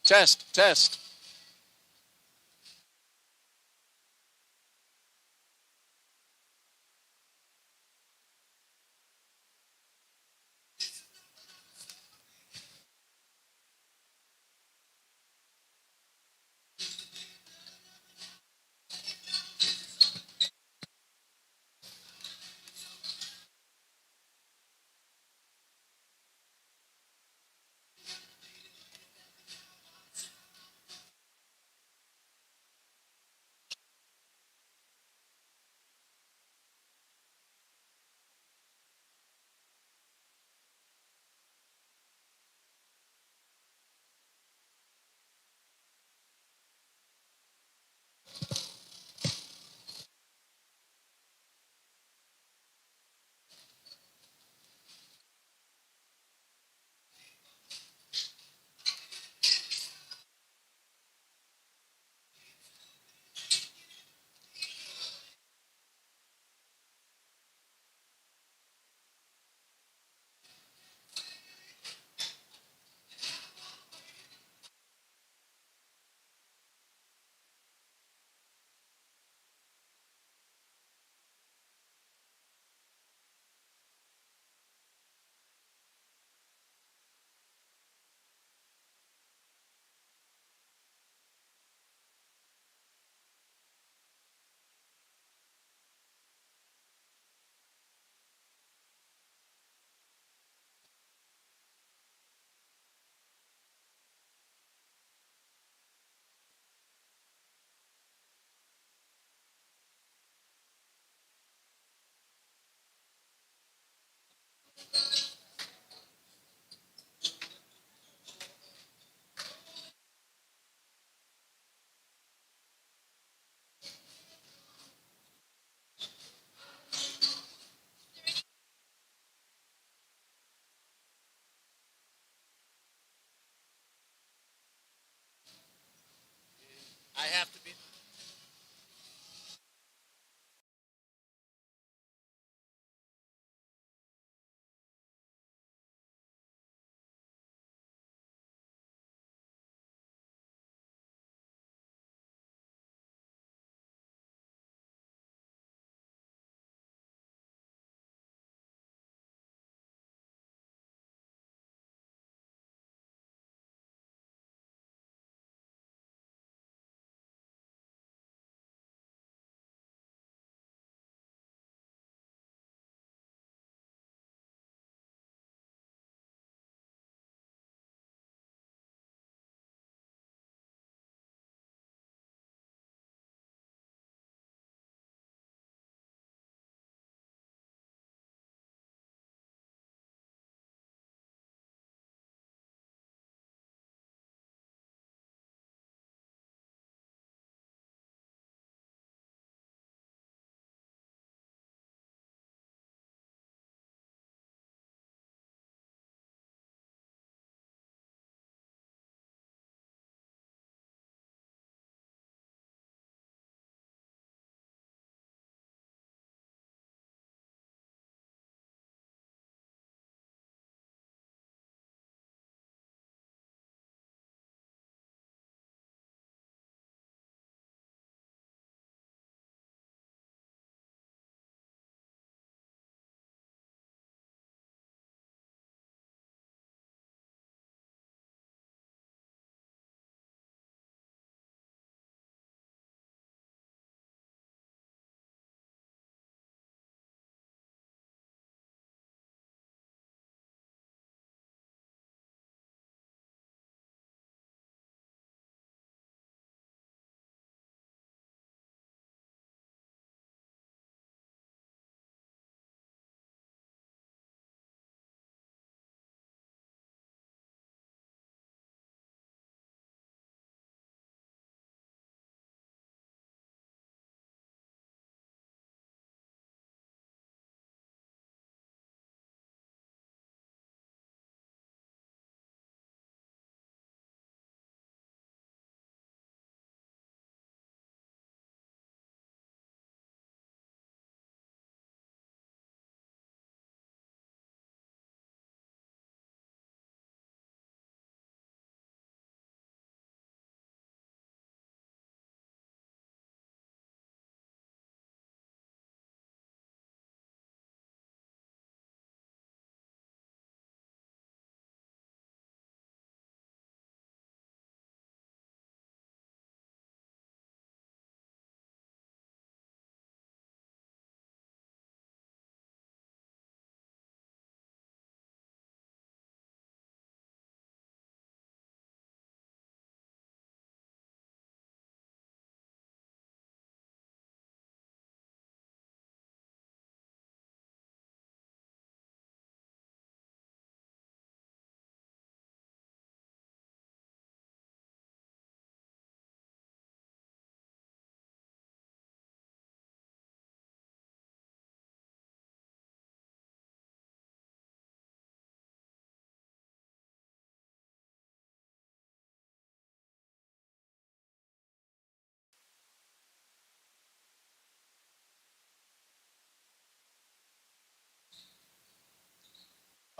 Test, test. I have to be.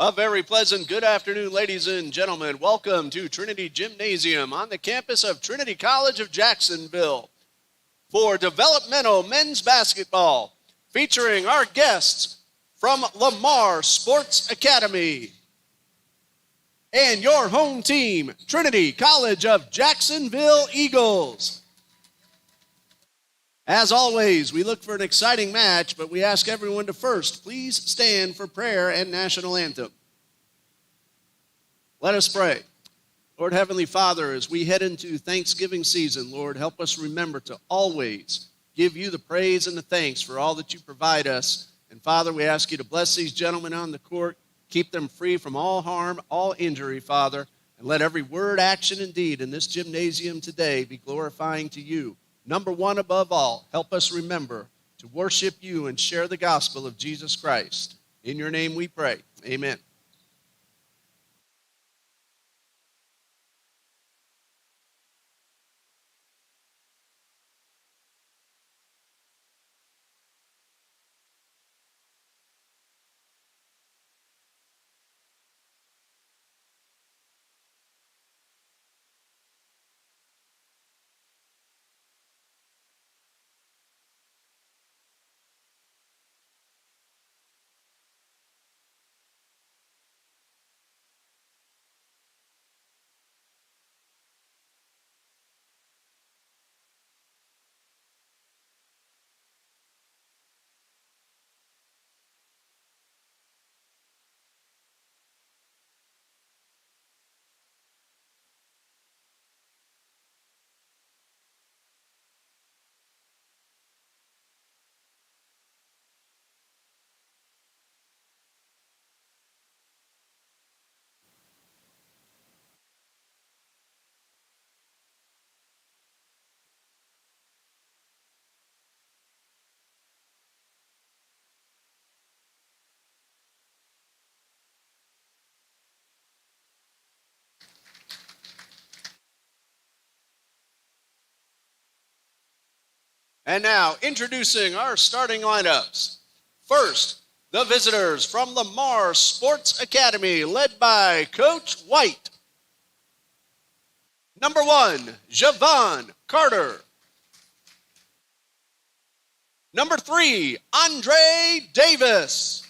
A very pleasant good afternoon, ladies and gentlemen. Welcome to Trinity Gymnasium on the campus of Trinity College of Jacksonville for developmental men's basketball, featuring our guests from Lamar Sports Academy and your home team, Trinity College of Jacksonville Eagles. As always, we look for an exciting match, but we ask everyone to first please stand for prayer and national anthem. Let us pray. Lord Heavenly Father, as we head into Thanksgiving season, Lord, help us remember to always give you the praise and the thanks for all that you provide us. And Father, we ask you to bless these gentlemen on the court, keep them free from all harm, all injury, Father, and let every word, action, and deed in this gymnasium today be glorifying to you. Number one above all, help us remember to worship you and share the gospel of Jesus Christ. In your name we pray. Amen. And now, introducing our starting lineups. First, the visitors from Lamar Sports Academy, led by Coach White. Number 1, Javon Carter. Number 3, Andre Davis.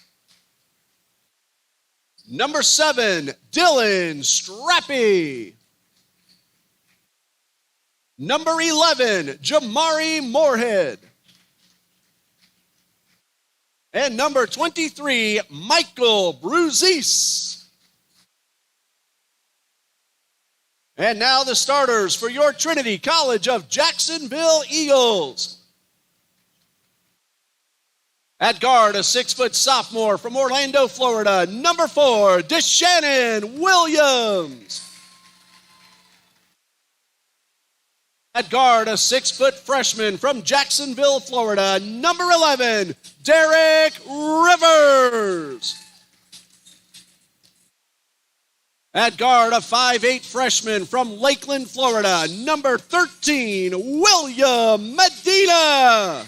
Number 7, Dylan Strappy. Number 11, Jamari Moorhead. And number 23, Michael Bruzis. And now the starters for your Trinity College of Jacksonville Eagles. At guard, a 6-foot sophomore from Orlando, Florida, number 4, DeShannon Williams. At guard, a 6-foot freshman from Jacksonville, Florida, number 11, Derek Rivers. At guard, a 5'8" freshman from Lakeland, Florida, number 13, William Medina.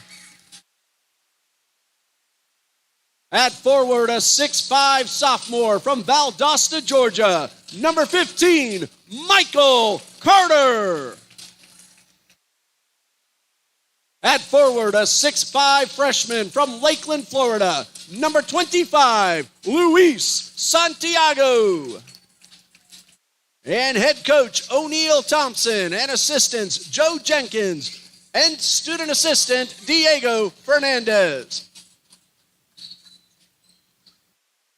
At forward, a 6'5" sophomore from Valdosta, Georgia, number 15, Michael Carter. At forward, a 6'5" freshman from Lakeland, Florida, number 25, Luis Santiago. And head coach O'Neal Thompson and assistants Joe Jenkins and student assistant Diego Fernandez.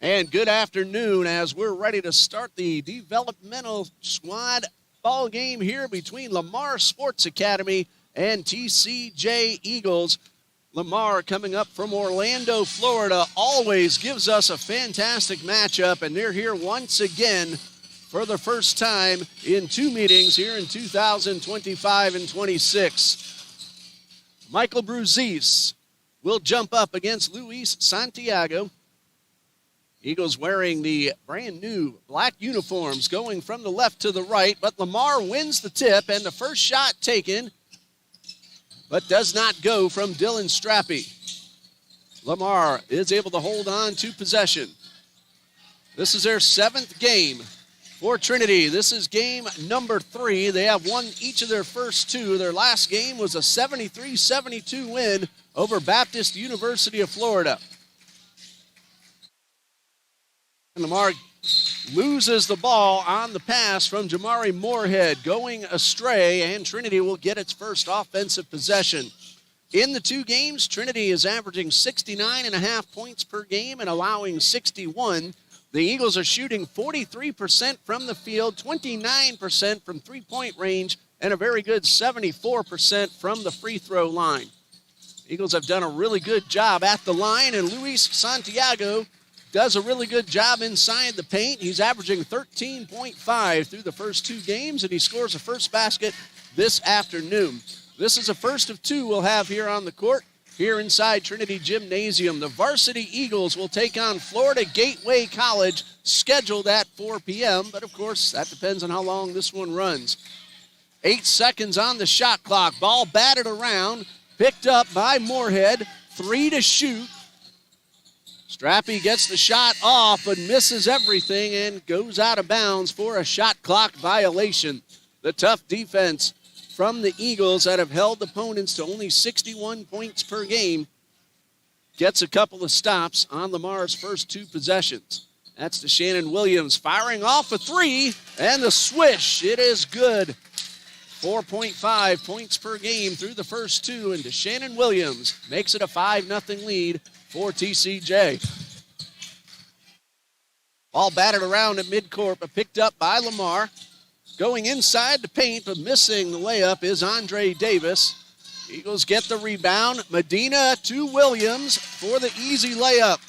And good afternoon as we're ready to start the developmental squad ball game here between Lamar Sports Academy and TCJ Eagles. Lamar, coming up from Orlando, Florida, always gives us a fantastic matchup, and they're here once again for the first time in 2 meetings here in 2025 and 26. Michael Bruzis will jump up against Luis Santiago. Eagles wearing the brand new black uniforms going from the left to the right, but Lamar wins the tip, and the first shot taken but does not go from Dylan Strappy. Lamar is able to hold on to possession. This is their 7th game for Trinity. This is game number 3. They have won each of their first 2. Their last game was a 73-72 win over Baptist University of Florida. And Lamar loses the ball on the pass from Jamari Moorhead, going astray, and Trinity will get its first offensive possession. In the 2 games, Trinity is averaging 69.5 points per game and allowing 61. The Eagles are shooting 43% from the field, 29% from three-point range, and a very good 74% from the free throw line. Eagles have done a really good job at the line, and Luis Santiago does a really good job inside the paint. He's averaging 13.5 through the first 2 games, and he scores the first basket this afternoon. This is the first of 2 we'll have here on the court, here inside Trinity Gymnasium. The varsity Eagles will take on Florida Gateway College, scheduled at 4 p.m., but of course, that depends on how long this one runs. 8 seconds on the shot clock. Ball batted around, picked up by Moorhead. 3 to shoot. Strappy gets the shot off but misses everything and goes out of bounds for a shot clock violation. The tough defense from the Eagles that have held opponents to only 61 points per game gets a couple of stops on Lamar's first 2 possessions. That's to Shannon Williams firing off a 3, and the swish. It is good. 4.5 points per game through the first 2, and to Shannon Williams makes it a 5-0 lead for TCJ. Ball batted around at midcourt, but picked up by Lamar. Going inside the paint, but missing the layup is Andre Davis. Eagles get the rebound. Medina to Williams for the easy layup.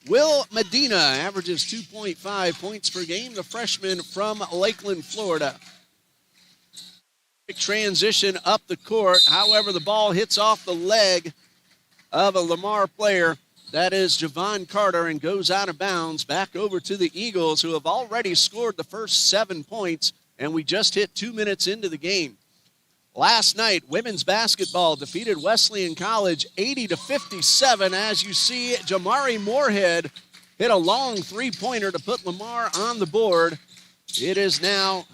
Will Medina averages 2.5 points per game, the freshman from Lakeland, Florida. Big transition up the court. However, the ball hits off the leg of a Lamar player. That is Javon Carter, and goes out of bounds back over to the Eagles, who have already scored the first 7 points, and we just hit 2 minutes into the game. Last night, women's basketball defeated Wesleyan College 80-57. As you see, Jamari Moorhead hit a long 3-pointer to put Lamar on the board. It is now,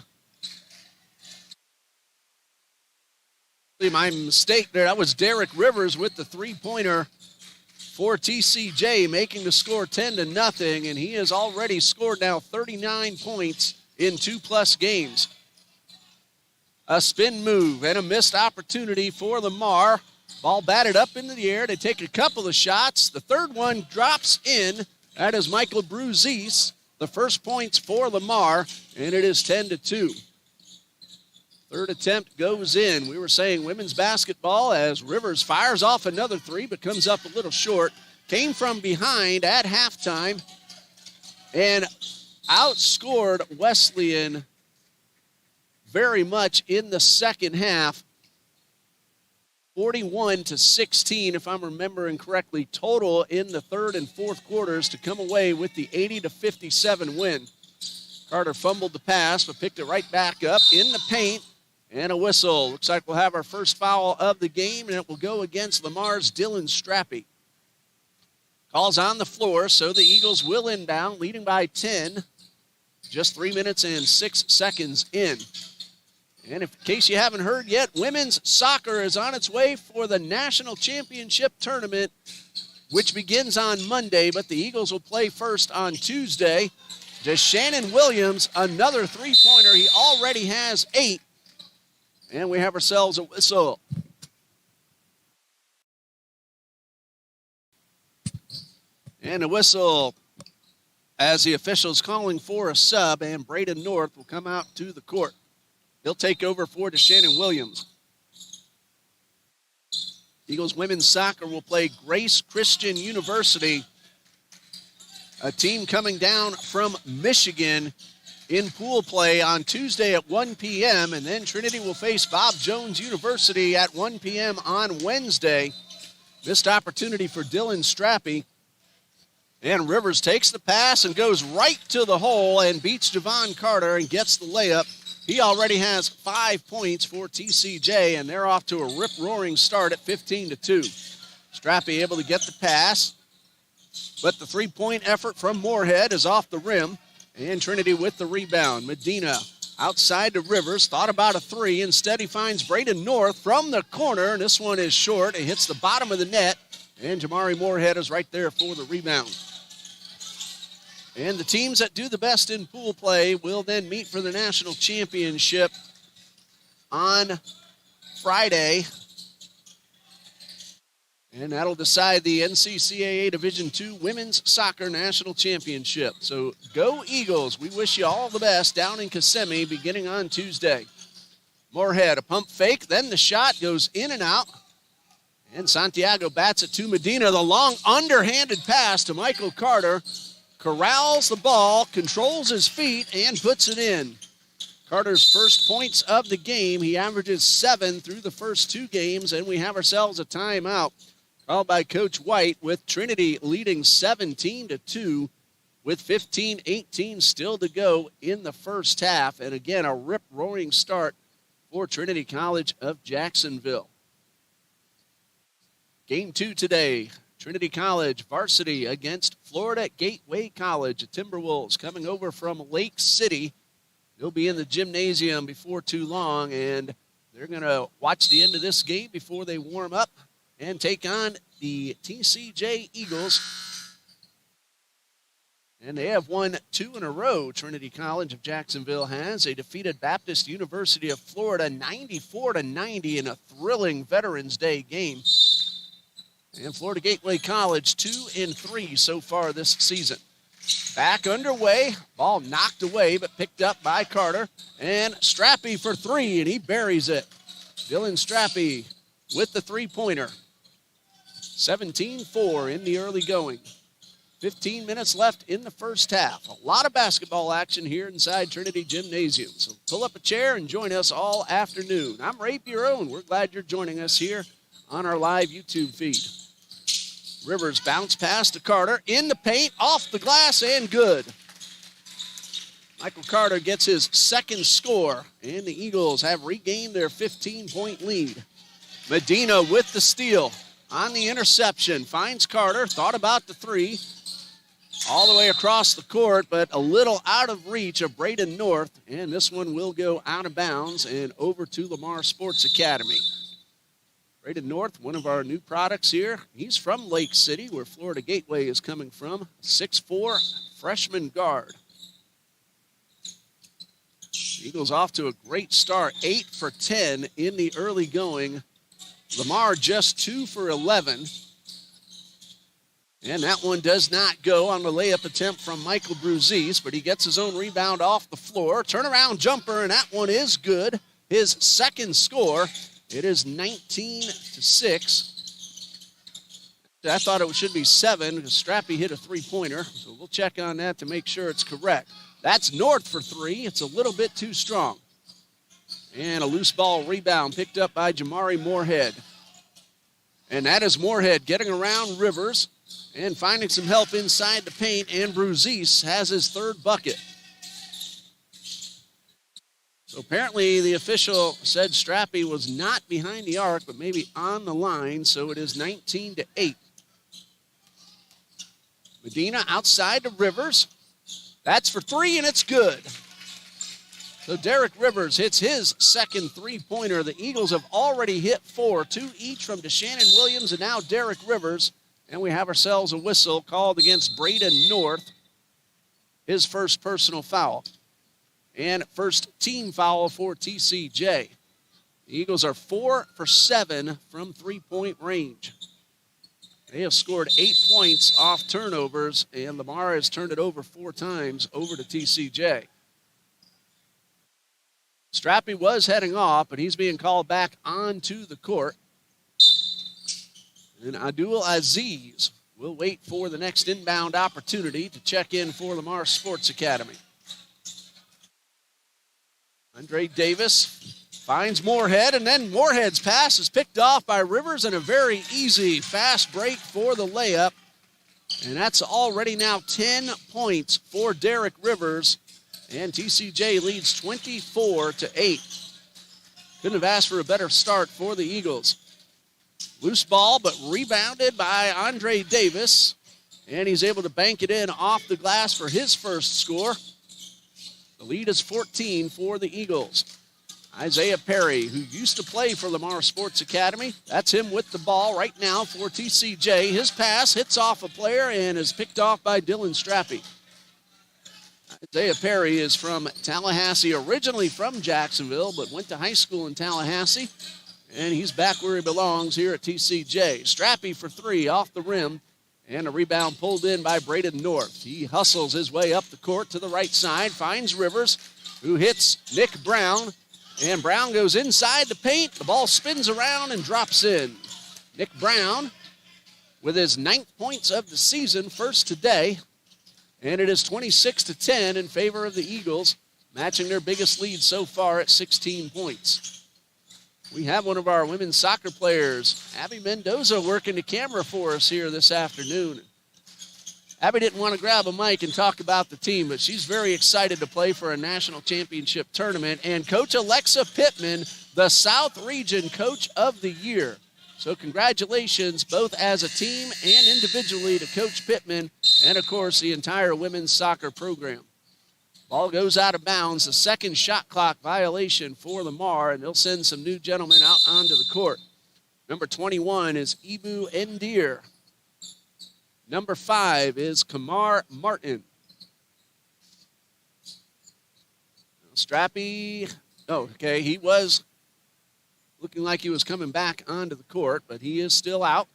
my mistake there, that was Derek Rivers with the 3-pointer for TCJ, making the score 10-0, and he has already scored now 39 points in 2+ games. A spin move and a missed opportunity for Lamar. Ball batted up into the air. They take a couple of shots. The third one drops in. That is Michael Bruzis. The first points for Lamar, and it is 10-2. Third attempt goes in. We were saying women's basketball as Rivers fires off another 3, but comes up a little short. Came from behind at halftime and outscored Wesleyan very much in the second half. 41-16, if I'm remembering correctly, total in the third and fourth quarters to come away with the 80-57 win. Carter fumbled the pass, but picked it right back up in the paint. And a whistle. Looks like we'll have our first foul of the game, and it will go against Lamar's Dylan Strappy. Calls on the floor, so the Eagles will inbound, leading by 10. Just 3 minutes and 6 seconds in. And in case you haven't heard yet, women's soccer is on its way for the national championship tournament, which begins on Monday, but the Eagles will play first on Tuesday. Just Shannon Williams, another 3-pointer. He already has 8. And we have ourselves a whistle. And a whistle as the officials calling for a sub, and Braden North will come out to the court. He'll take over for DeShannon Williams. Eagles women's soccer will play Grace Christian University, a team coming down from Michigan, in pool play on Tuesday at 1 p.m., and then Trinity will face Bob Jones University at 1 p.m. on Wednesday. Missed opportunity for Dylan Strappy. And Rivers takes the pass and goes right to the hole and beats Javon Carter and gets the layup. He already has 5 points for TCJ, and they're off to a rip-roaring start at 15-2. Strappy able to get the pass. But the three-point effort from Moorhead is off the rim, and Trinity with the rebound. Medina outside to Rivers, thought about a three. Instead, he finds Braden North from the corner, and this one is short. It hits the bottom of the net, and Jamari Moorhead is right there for the rebound. And the teams that do the best in pool play will then meet for the national championship on Friday. And that'll decide the NCCAA Division II Women's Soccer National Championship. So go Eagles. We wish you all the best down in Kissimmee beginning on Tuesday. Moorhead, a pump fake, then the shot goes in and out. And Santiago bats it to Medina. The long underhanded pass to Michael Carter. Corrals the ball, controls his feet, and puts it in. Carter's first points of the game. He averages 7 through the first 2 games, and we have ourselves a timeout called by Coach White, with Trinity leading 17-2 with 15-18 still to go in the first half. And again, a rip-roaring start for Trinity College of Jacksonville. Game 2 today. Trinity College varsity against Florida Gateway College. The Timberwolves coming over from Lake City. They'll be in the gymnasium before too long, and they're going to watch the end of this game before they warm up and take on the TCJ Eagles. And they have won 2 in a row, Trinity College of Jacksonville has. They defeated Baptist University of Florida 94-90 in a thrilling Veterans Day game. And Florida Gateway College 2-3 so far this season. Back underway, ball knocked away but picked up by Carter. And Strappy for 3, and he buries it. Dylan Strappy with the three-pointer. 17-4 in the early going. 15 minutes left in the first half. A lot of basketball action here inside Trinity Gymnasium. So pull up a chair and join us all afternoon. I'm Ray Bureau, we're glad you're joining us here on our live YouTube feed. Rivers bounce pass to Carter in the paint, off the glass, and good. Michael Carter gets his second score, and the Eagles have regained their 15-point lead. Medina with the steal on the interception. Finds Carter, thought about the three. All the way across the court, but a little out of reach of Braden North, and this one will go out of bounds and over to Lamar Sports Academy. Braden North, one of our new products here. He's from Lake City, where Florida Gateway is coming from. 6'4", freshman guard. Eagles off to a great start, 8 for 10 in the early going. Lamar just 2 for 11. And that one does not go on the layup attempt from Michael Bruzis, but he gets his own rebound off the floor. Turnaround jumper, and that one is good. His second score. It is 19-6. I thought it should be 7 because Strappy hit a three-pointer, so we'll check on that to make sure it's correct. That's North for 3. It's a little bit too strong. And a loose ball rebound picked up by Jamari Moorhead. And that is Moorhead getting around Rivers and finding some help inside the paint, and Bruzis has his third bucket. So apparently the official said Strappy was not behind the arc, but maybe on the line, so it is 19-8. Medina outside to Rivers. That's for 3, and it's good. So Derek Rivers hits his second three-pointer. The Eagles have already hit 4, 2 each from DeShannon Williams and now Derek Rivers. And we have ourselves a whistle called against Braden North, his first personal foul. And first team foul for TCJ. The Eagles are 4 for 7 from three-point range. They have scored 8 points off turnovers, and Lamar has turned it over 4 times over to TCJ. Strappy was heading off, but he's being called back onto the court. And Abdul Aziz will wait for the next inbound opportunity to check in for Lamar Sports Academy. Andre Davis finds Moorhead, and then Moorhead's pass is picked off by Rivers, and a very easy fast break for the layup. And that's already now 10 points for Derek Rivers, and TCJ leads 24-8. Couldn't have asked for a better start for the Eagles. Loose ball, but rebounded by Andre Davis. And he's able to bank it in off the glass for his first score. The lead is 14 for the Eagles. Isaiah Perry, who used to play for Lamar Sports Academy, that's him with the ball right now for TCJ. His pass hits off a player and is picked off by Dylan Strappy. Isaiah Perry is from Tallahassee, originally from Jacksonville, but went to high school in Tallahassee, and he's back where he belongs here at TCJ. Strappy for three off the rim, and a rebound pulled in by Braden North. He hustles his way up the court to the right side, finds Rivers, who hits Nick Brown, and Brown goes inside the paint. The ball spins around and drops in. Nick Brown with his 9th points of the season, first today. And it is 26-10 in favor of the Eagles, matching their biggest lead so far at 16 points. We have one of our women's soccer players, Abby Mendoza, working the camera for us here this afternoon. Abby didn't want to grab a mic and talk about the team, but she's very excited to play for a national championship tournament. And Coach Alexa Pittman, the South Region Coach of the Year. So congratulations both as a team and individually to Coach Pittman and, of course, the entire women's soccer program. Ball goes out of bounds. The second shot clock violation for Lamar, and they'll send some new gentlemen out onto the court. Number 21 is Ibu Ndir. Number 5 is Kamar Martin. Strappy, he was looking like he was coming back onto the court, but he is still out.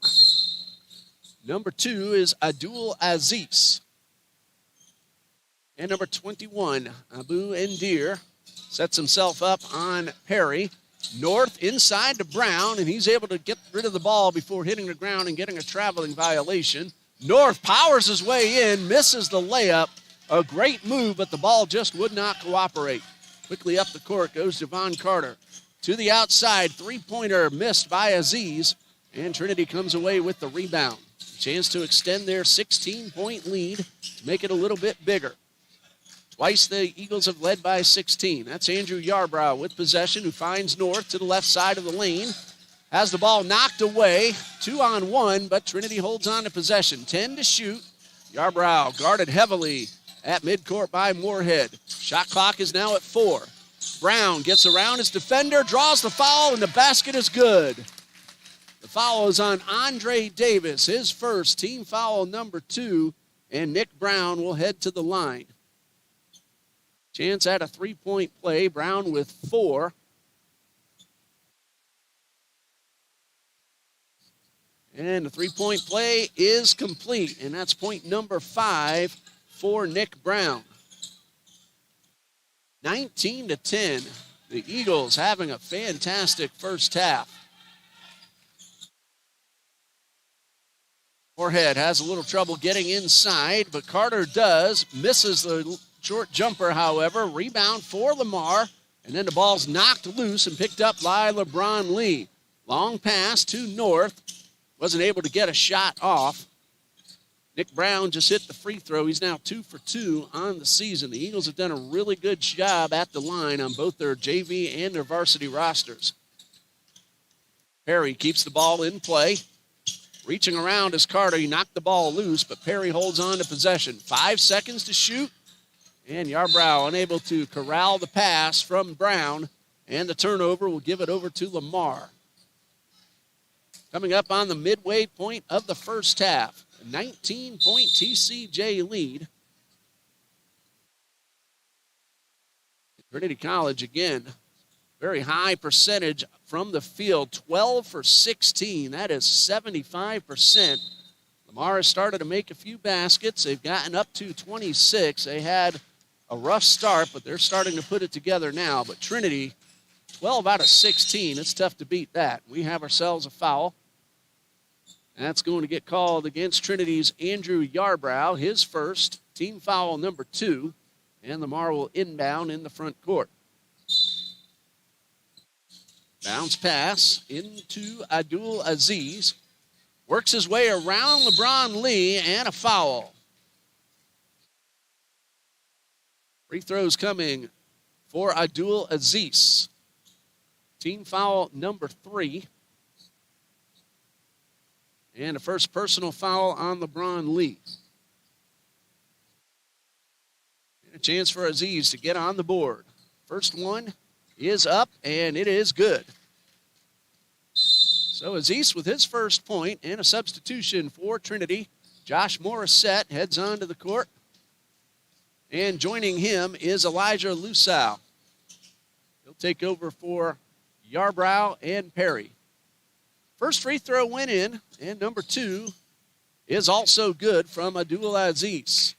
Number 2 is Abdul Aziz. And number 21, Abu Ndir, sets himself up on Perry. North inside to Brown, and he's able to get rid of the ball before hitting the ground and getting a traveling violation. North powers his way in, misses the layup. A great move, but the ball just would not cooperate. Quickly up the court goes Devon Carter. To the outside, three-pointer missed by Aziz, and Trinity comes away with the rebound. Chance to extend their 16-point lead to make it a little bit bigger. Twice the Eagles have led by 16. That's Andrew Yarbrough with possession, who finds North to the left side of the lane. Has the ball knocked away, 2-on-1, but Trinity holds on to possession. 10 to shoot. Yarbrough guarded heavily at midcourt by Moorhead. Shot clock is now at 4. Brown gets around his defender, draws the foul, and the basket is good. The foul is on Andre Davis, his first, team foul number 2, and Nick Brown will head to the line. Chance at a three-point play, Brown with 4. And the three-point play is complete, and that's point number 5 for Nick Brown. 19-10. The Eagles having a fantastic first half. Moorhead has a little trouble getting inside, but Carter does. Misses the short jumper, however. Rebound for Lamar, and then the ball's knocked loose and picked up by LeBron Lee. Long pass to North. Wasn't able to get a shot off. Nick Brown just hit the free throw. He's now 2 for 2 on the season. The Eagles have done a really good job at the line on both their JV and their varsity rosters. Perry keeps the ball in play. Reaching around is Carter. He knocked the ball loose, but Perry holds on to possession. 5 seconds to shoot, and Yarbrough unable to corral the pass from Brown, and the turnover will give it over to Lamar. Coming up on the midway point of the first half, a 19-point TCJ lead. Trinity College, again, very high percentage from the field, 12 for 16. That is 75%. Lamar has started to make a few baskets. They've gotten up to 26. They had a rough start, but they're starting to put it together now. But Trinity, 12 out of 16. It's tough to beat that. We have ourselves a foul. That's going to get called against Trinity's Andrew Yarbrough, his first, team foul number 2, and Lamar will inbound in the front court. Bounce pass into Abdul Aziz. Works his way around LeBron Lee, and a foul. Free throws coming for Abdul Aziz. Team foul number 3. And a first personal foul on LeBron Lee. And a chance for Aziz to get on the board. First one is up, and it is good. So Aziz with his first point and a substitution for Trinity. Josh Morissette heads onto the court. And joining him is Elijah Lusau. He'll take over for Yarbrough and Perry. First free throw went in, and number 2 is also good from Abdul Aziz.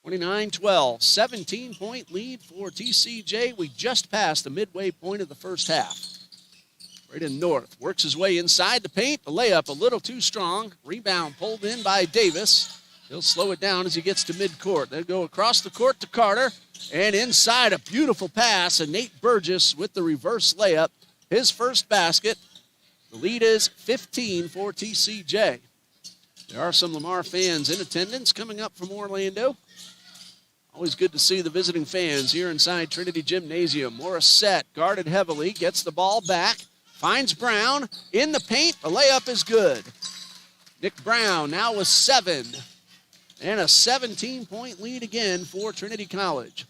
29-12, 17-point lead for TCJ. We just passed the midway point of the first half. Braden North works his way inside the paint. The layup a little too strong. Rebound pulled in by Davis. He'll slow it down as he gets to midcourt. They'll go across the court to Carter. And inside, a beautiful pass. And Nate Burgess with the reverse layup. His first basket. The lead is 15 for TCJ. There are some Lamar fans in attendance coming up from Orlando. Always good to see the visiting fans here inside Trinity Gymnasium. Morissette guarded heavily, gets the ball back, finds Brown in the paint. The layup is good. Nick Brown now with 7. And a 17-point lead again for Trinity College.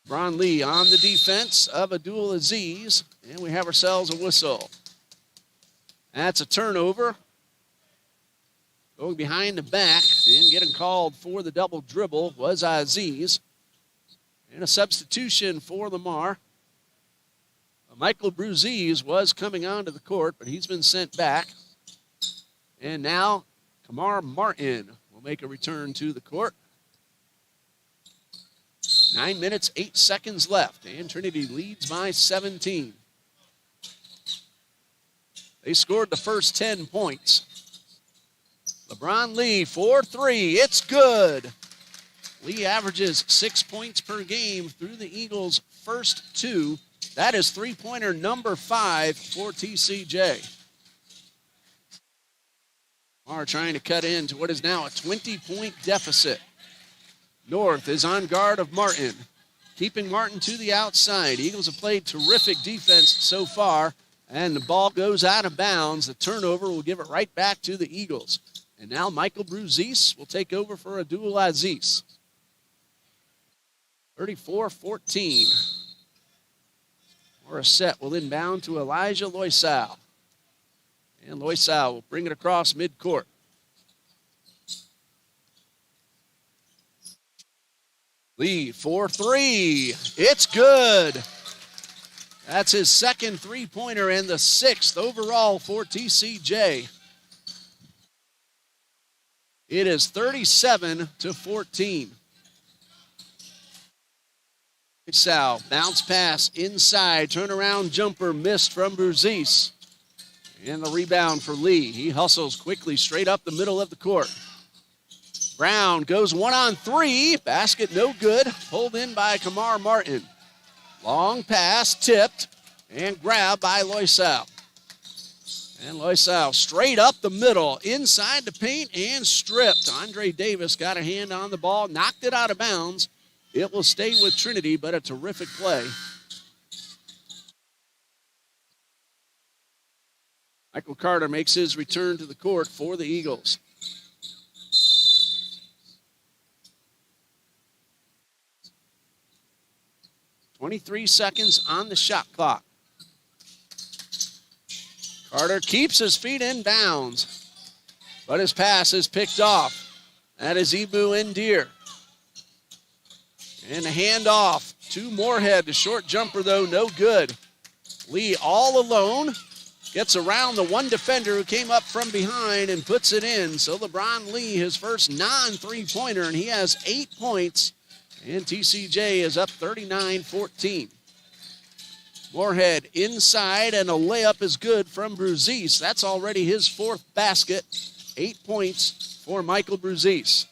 Bron Lee on the defense of Abdul Aziz. And we have ourselves a whistle. That's a turnover. Going behind the back and getting called for the double dribble was Aziz. And a substitution for Lamar. Michael Bruziz was coming onto the court, but he's been sent back. And now Kamar Martin will make a return to the court. 9 minutes, 8 seconds left, and Trinity leads by 17. They scored the first 10 points. LeBron Lee, 4-3, it's good. Lee averages 6 points per game through the Eagles' first 2. That is three-pointer number 5 for TCJ. Lamar trying to cut into what is now a 20-point deficit. North is on guard of Martin, keeping Martin to the outside. Eagles have played terrific defense so far, and the ball goes out of bounds. The turnover will give it right back to the Eagles. And now Michael Bruziz will take over for Abdul Aziz. 34-14. Morissette will inbound to Elijah Loisau. And Loisau will bring it across midcourt. Lee, 4-3. It's good. That's his second three-pointer and the 6th overall for TCJ. It is 37-14. Loisau, bounce pass inside, turnaround jumper missed from Bruziz. And the rebound for Lee. He hustles quickly straight up the middle of the court. Brown goes 1-on-3. Basket no good. Pulled in by Kamar Martin. Long pass tipped and grabbed by Loisau. And Loisau straight up the middle, inside the paint and stripped. Andre Davis got a hand on the ball, knocked it out of bounds. It will stay with Trinity, but a terrific play. Michael Carter makes his return to the court for the Eagles. .23 seconds on the shot clock. Carter keeps his feet in bounds, but his pass is picked off. That is Ibu Ndir. And a handoff to Moorhead. The short jumper, though, no good. Lee all alone. Gets around the one defender who came up from behind and puts it in. So LeBron Lee, his first non-three-pointer, and he has 8 points. And TCJ is up 39-14. Moorhead inside, and a layup is good from Bruziz. That's already his 4th basket. 8 points for Michael Bruziz.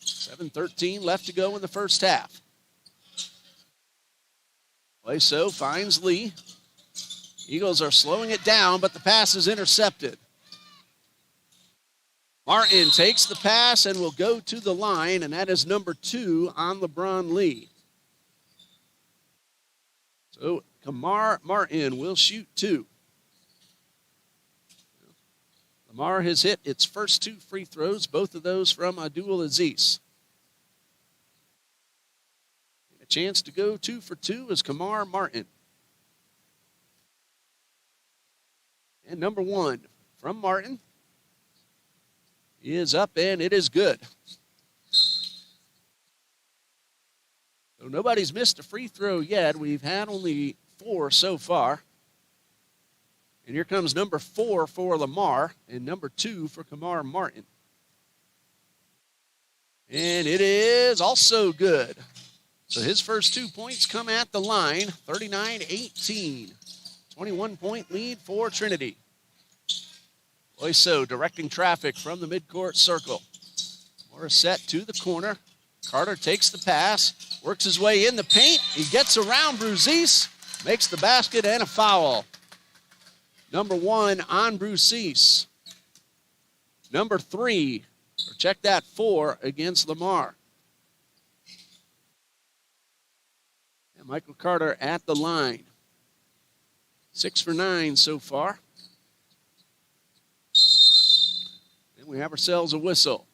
7:13 left to go in the first half. Loisau finds Lee. Eagles are slowing it down, but the pass is intercepted. Martin takes the pass and will go to the line, and that is number 2 on LeBron Lee. So Kamar Martin will shoot 2. Lamar has hit its first 2 free throws, both of those from Abdul Aziz. A chance to go 2 for 2 is Kamar Martin. And number 1 from Martin is up, and it is good. So nobody's missed a free throw yet. We've had only 4 so far. And here comes number 4 for Lamar and number 2 for Kamar Martin. And it is also good. So his first 2 points come at the line, 39-18. 21-point lead for Trinity. Loiso directing traffic from the midcourt circle. Morissette to the corner. Carter takes the pass, works his way in the paint. He gets around Bruzis, makes the basket and a foul. Number 1 on Bruzis. Number 3, or check that, 4 against Lamar. And Michael Carter at the line. 6 for 9 so far. And we have ourselves a whistle.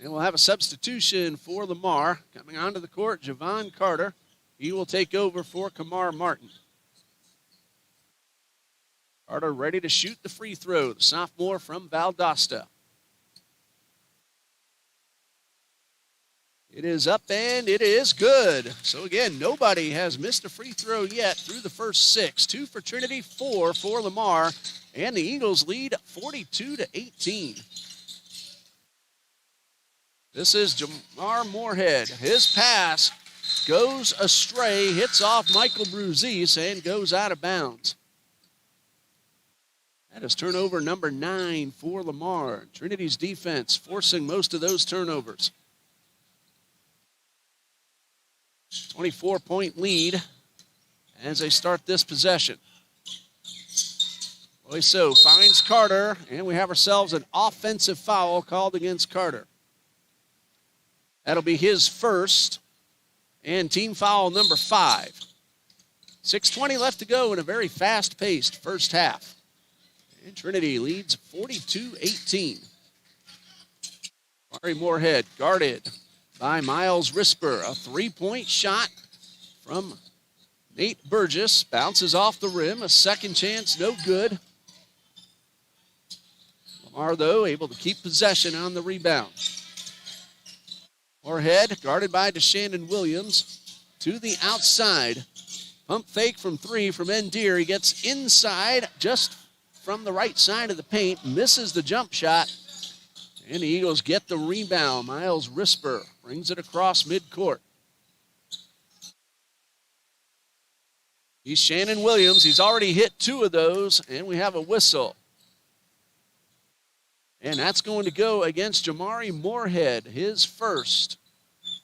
And we'll have a substitution for Lamar. Coming onto the court, Javon Carter. He will take over for Kamar Martin. Carter ready to shoot the free throw, the sophomore from Valdosta. It is up and it is good. So again, nobody has missed a free throw yet through the first 6. 2 for Trinity, 4 for Lamar. And the Eagles lead 42-18. This is Jamar Moorhead. His pass goes astray, hits off Michael Bruzis, and goes out of bounds. That is turnover number 9 for Lamar. Trinity's defense forcing most of those turnovers. 24-point lead as they start this possession. Loiso finds Carter, and we have ourselves an offensive foul called against Carter. That'll be his first, and team foul number 5. 6:20 left to go in a very fast-paced first half. And Trinity leads 42-18. Mari Moorhead guarded by Miles Risper. A 3-point shot from Nate Burgess. Bounces off the rim. A second chance, no good. Lamar, though, able to keep possession on the rebound. Moorhead, guarded by DeShannon Williams, to the outside. Pump fake from 3 from Endeer. He gets inside just from the right side of the paint, misses the jump shot, and the Eagles get the rebound. Miles Risper brings it across midcourt. He's Shannon Williams. He's already hit 2 of those, and we have a whistle. And that's going to go against Jamari Moorhead, his first.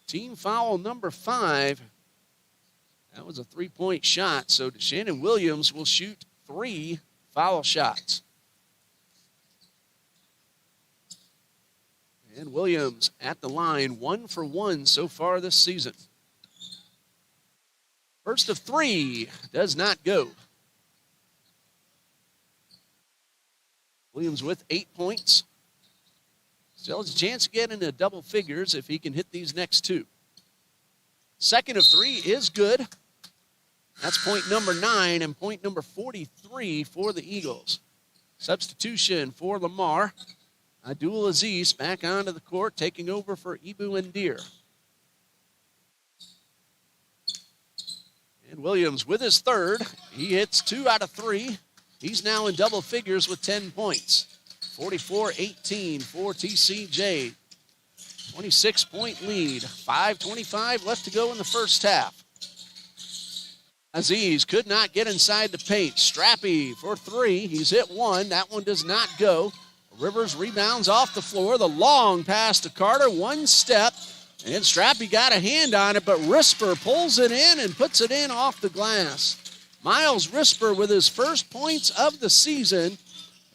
Team foul number 5. That was a 3-point shot, so DeShannon Williams will shoot 3 foul shots. And Williams at the line, 1 for 1 so far this season. First of 3 does not go. Williams with 8 points. Still has a chance to get into double figures if he can hit these next 2. Second of 3 is good. That's point number 9 and point number 43 for the Eagles. Substitution for Lamar. Abdul Aziz back onto the court, taking over for Ibu Endeer. And Williams with his third. He hits 2 out of 3. He's now in double figures with 10 points. 44-18 for TCJ. 26-point lead. 5:25 left to go in the first half. Aziz could not get inside the paint. Strappy for 3. He's hit 1. That one does not go. Rivers rebounds off the floor. The long pass to Carter. 1 step. And Strappy got a hand on it, but Risper pulls it in and puts it in off the glass. Miles Risper with his first points of the season.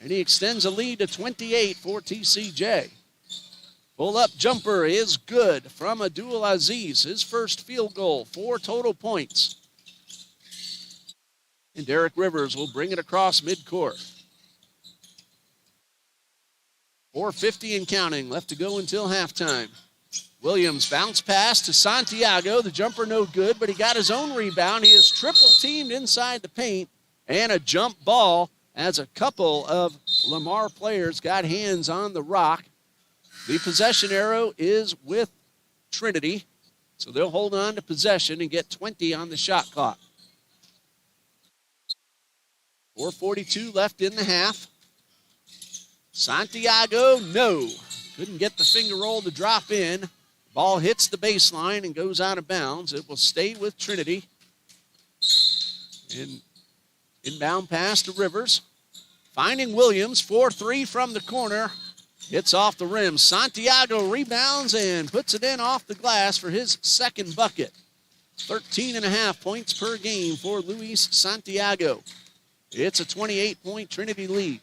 And he extends a lead to 28 for TCJ. Pull-up jumper is good from Abdul Aziz. His first field goal, 4 total points. And Derek Rivers will bring it across midcourt. 4:50 and counting left to go until halftime. Williams bounce pass to Santiago. The jumper no good, but he got his own rebound. He is triple teamed inside the paint, and a jump ball as a couple of Lamar players got hands on the rock. The possession arrow is with Trinity, so they'll hold on to possession and get 20 on the shot clock. 4:42 left in the half. Santiago, no. Couldn't get the finger roll to drop in. Ball hits the baseline and goes out of bounds. It will stay with Trinity. And inbound pass to Rivers. Finding Williams, 4-3 from the corner. Hits off the rim. Santiago rebounds and puts it in off the glass for his second bucket. 13.5 points per game for Luis Santiago. It's a 28-point Trinity lead.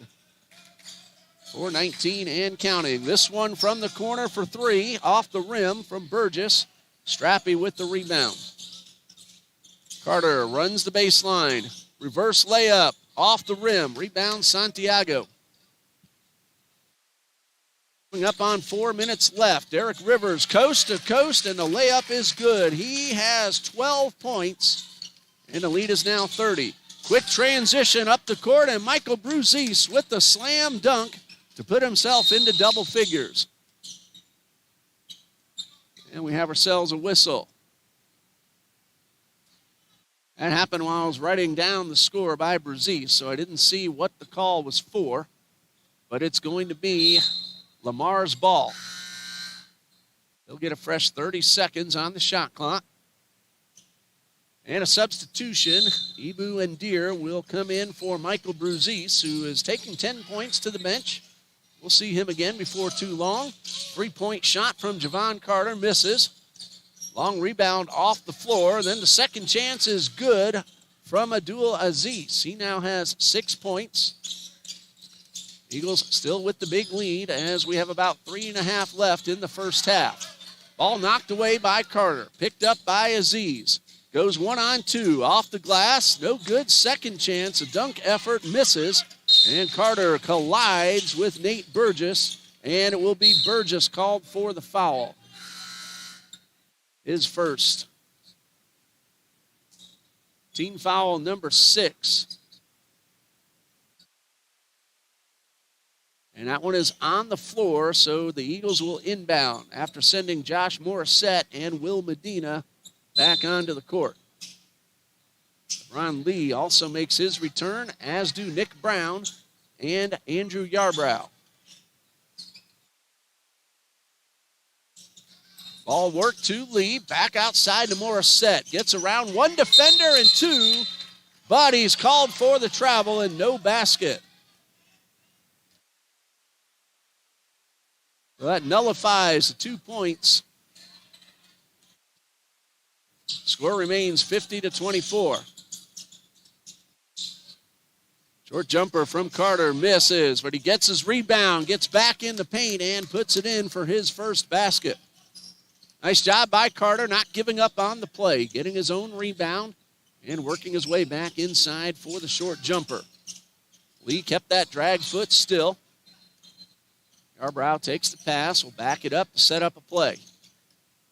4:19 and counting. This one from the corner for three, off the rim from Burgess. Strappy with the rebound. Carter runs the baseline. Reverse layup, off the rim. Rebound Santiago. Coming up on 4 minutes left. Derek Rivers coast to coast, and the layup is good. He has 12 points, and the lead is now 30. Quick transition up the court, and Michael Bruzis with the slam dunk to put himself into double figures. And we have ourselves a whistle. That happened while I was writing down the score by Bruzis, so I didn't see what the call was for, but it's going to be Lamar's ball. They'll get a fresh 30 seconds on the shot clock. And a substitution. Ibu and Deere will come in for Michael Bruzis, who is taking 10 points to the bench. We'll see him again before too long. 3-point shot from Javon Carter, misses. Long rebound off the floor. Then the second chance is good from Abdul Aziz. He now has 6 points. Eagles still with the big lead as we have about 3.5 left in the first half. Ball knocked away by Carter. Picked up by Aziz. Goes 1-on-2 off the glass. No good. Second chance. A dunk effort, misses. And Carter collides with Nate Burgess. And it will be Burgess called for the foul. His first. Team foul number 6. And that one is on the floor, so the Eagles will inbound after sending Josh Morissette and Will Medina back onto the court. Ron Lee also makes his return, as do Nick Brown and Andrew Yarbrough. Ball work to Lee, back outside to Morissette. Gets around one defender and two, but he's called for the travel and no basket. Well, that nullifies the 2 points. Score remains 50-24. Short jumper from Carter, misses, but he gets his rebound, gets back in the paint, and puts it in for his first basket. Nice job by Carter, not giving up on the play, getting his own rebound and working his way back inside for the short jumper. Lee kept that drag foot still. Yarbrough takes the pass, will back it up to set up a play.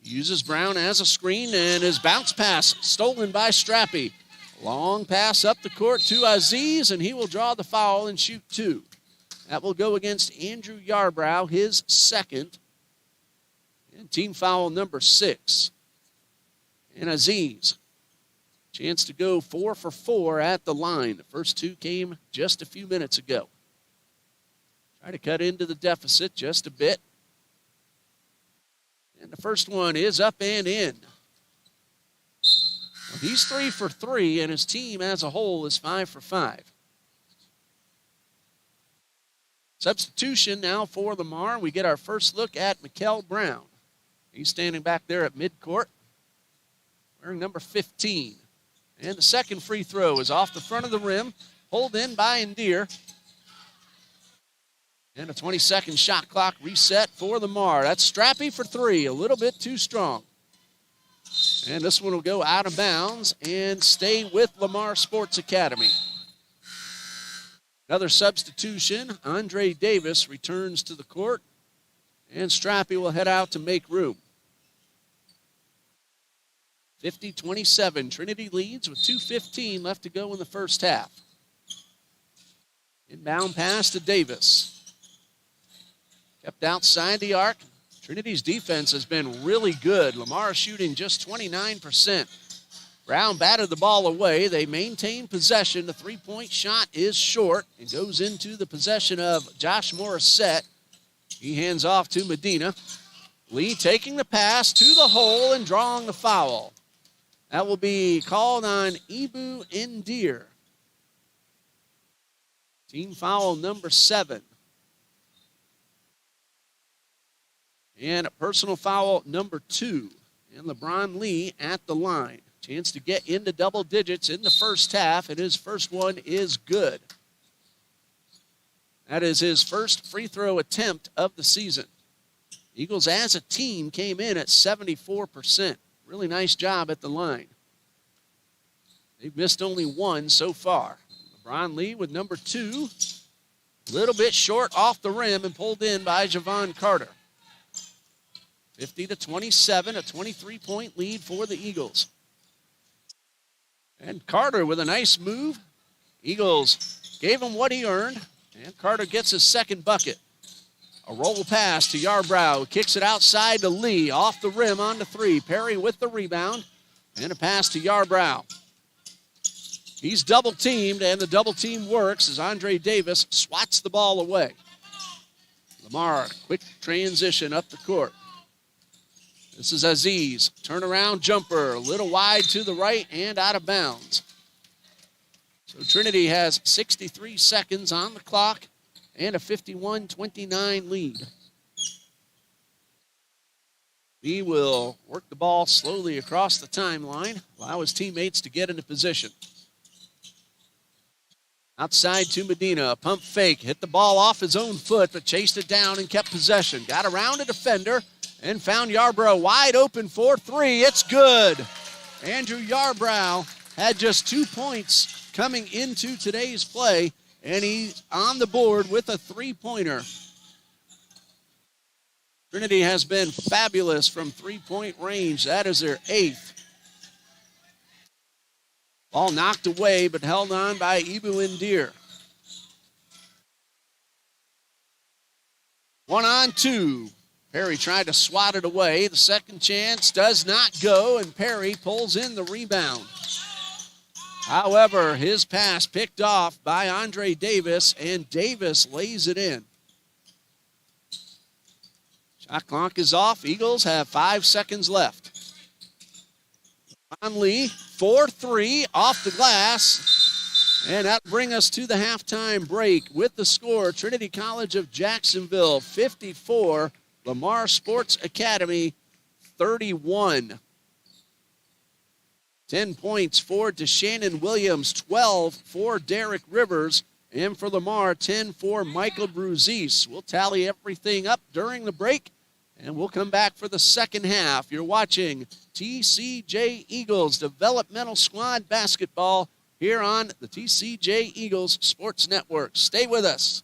Uses Brown as a screen, and his bounce pass stolen by Strappy. Long pass up the court to Aziz, and he will draw the foul and shoot two. That will go against Andrew Yarbrough, his second. And team foul number 6. And Aziz, chance to go 4 for 4 at the line. The first two came just a few minutes ago. Try to cut into the deficit just a bit. And the first one is up and in. Well, he's 3 for 3, and his team as a whole is 5 for 5. Substitution now for Lamar. We get our first look at Mikel Brown. He's standing back there at midcourt, wearing number 15. And the second free throw is off the front of the rim, pulled in by Endear. And a 20-second shot clock reset for Lamar. That's Strappy for 3, a little bit too strong. And this one will go out of bounds and stay with Lamar Sports Academy. Another substitution. Andre Davis returns to the court. And Strappy will head out to make room. 50-27. Trinity leads with 2:15 left to go in the first half. Inbound pass to Davis. Kept outside the arc. Trinity's defense has been really good. Lamar shooting just 29%. Brown batted the ball away. They maintain possession. The three-point shot is short and goes into the possession of Josh Morissette. He hands off to Medina. Lee taking the pass to the hole and drawing the foul. That will be called on Ibu Ndir. Team foul number 7. And a personal foul number 2. And LeBron Lee at the line. Chance to get into double digits in the first half, and his first one is good. That is his first free throw attempt of the season. Eagles as a team came in at 74%. Really nice job at the line. They've missed only one so far. LeBron Lee with number 2. A little bit short off the rim and pulled in by Javon Carter. 50-27, a 23-point lead for the Eagles. And Carter with a nice move. Eagles gave him what he earned, and Carter gets his second bucket. A roll pass to Yarbrough, who kicks it outside to Lee, off the rim on the 3. Perry with the rebound, and a pass to Yarbrough. He's double-teamed, and the double team works as Andre Davis swats the ball away. Lamar, quick transition up the court. This is Aziz. Turnaround jumper. A little wide to the right and out of bounds. So Trinity has 63 seconds on the clock and a 51-29 lead. He will work the ball slowly across the timeline, allow his teammates to get into position. Outside to Medina, a pump fake. Hit the ball off his own foot, but chased it down and kept possession. Got around a defender. And found Yarbrough wide open for 3. It's good. Andrew Yarbrough had just 2 points coming into today's play, and he's on the board with a 3-pointer. Trinity has been fabulous from 3-point range. That is their 8th. Ball knocked away, but held on by Ibu Ndir. 1-on-2. Perry tried to swat it away. The second chance does not go, and Perry pulls in the rebound. However, his pass picked off by Andre Davis, and Davis lays it in. Shot clock is off. Eagles have 5 seconds left. Conley, 4-3 off the glass. And that'll bring us to the halftime break with the score. Trinity College of Jacksonville, 54. Lamar Sports Academy, 31. 10 points for DeShannon Williams, 12 for Derek Rivers, and for Lamar, 10 for Michael Bruzis. We'll tally everything up during the break, and we'll come back for the second half. You're watching TCJ Eagles Developmental Squad Basketball here on the TCJ Eagles Sports Network. Stay with us.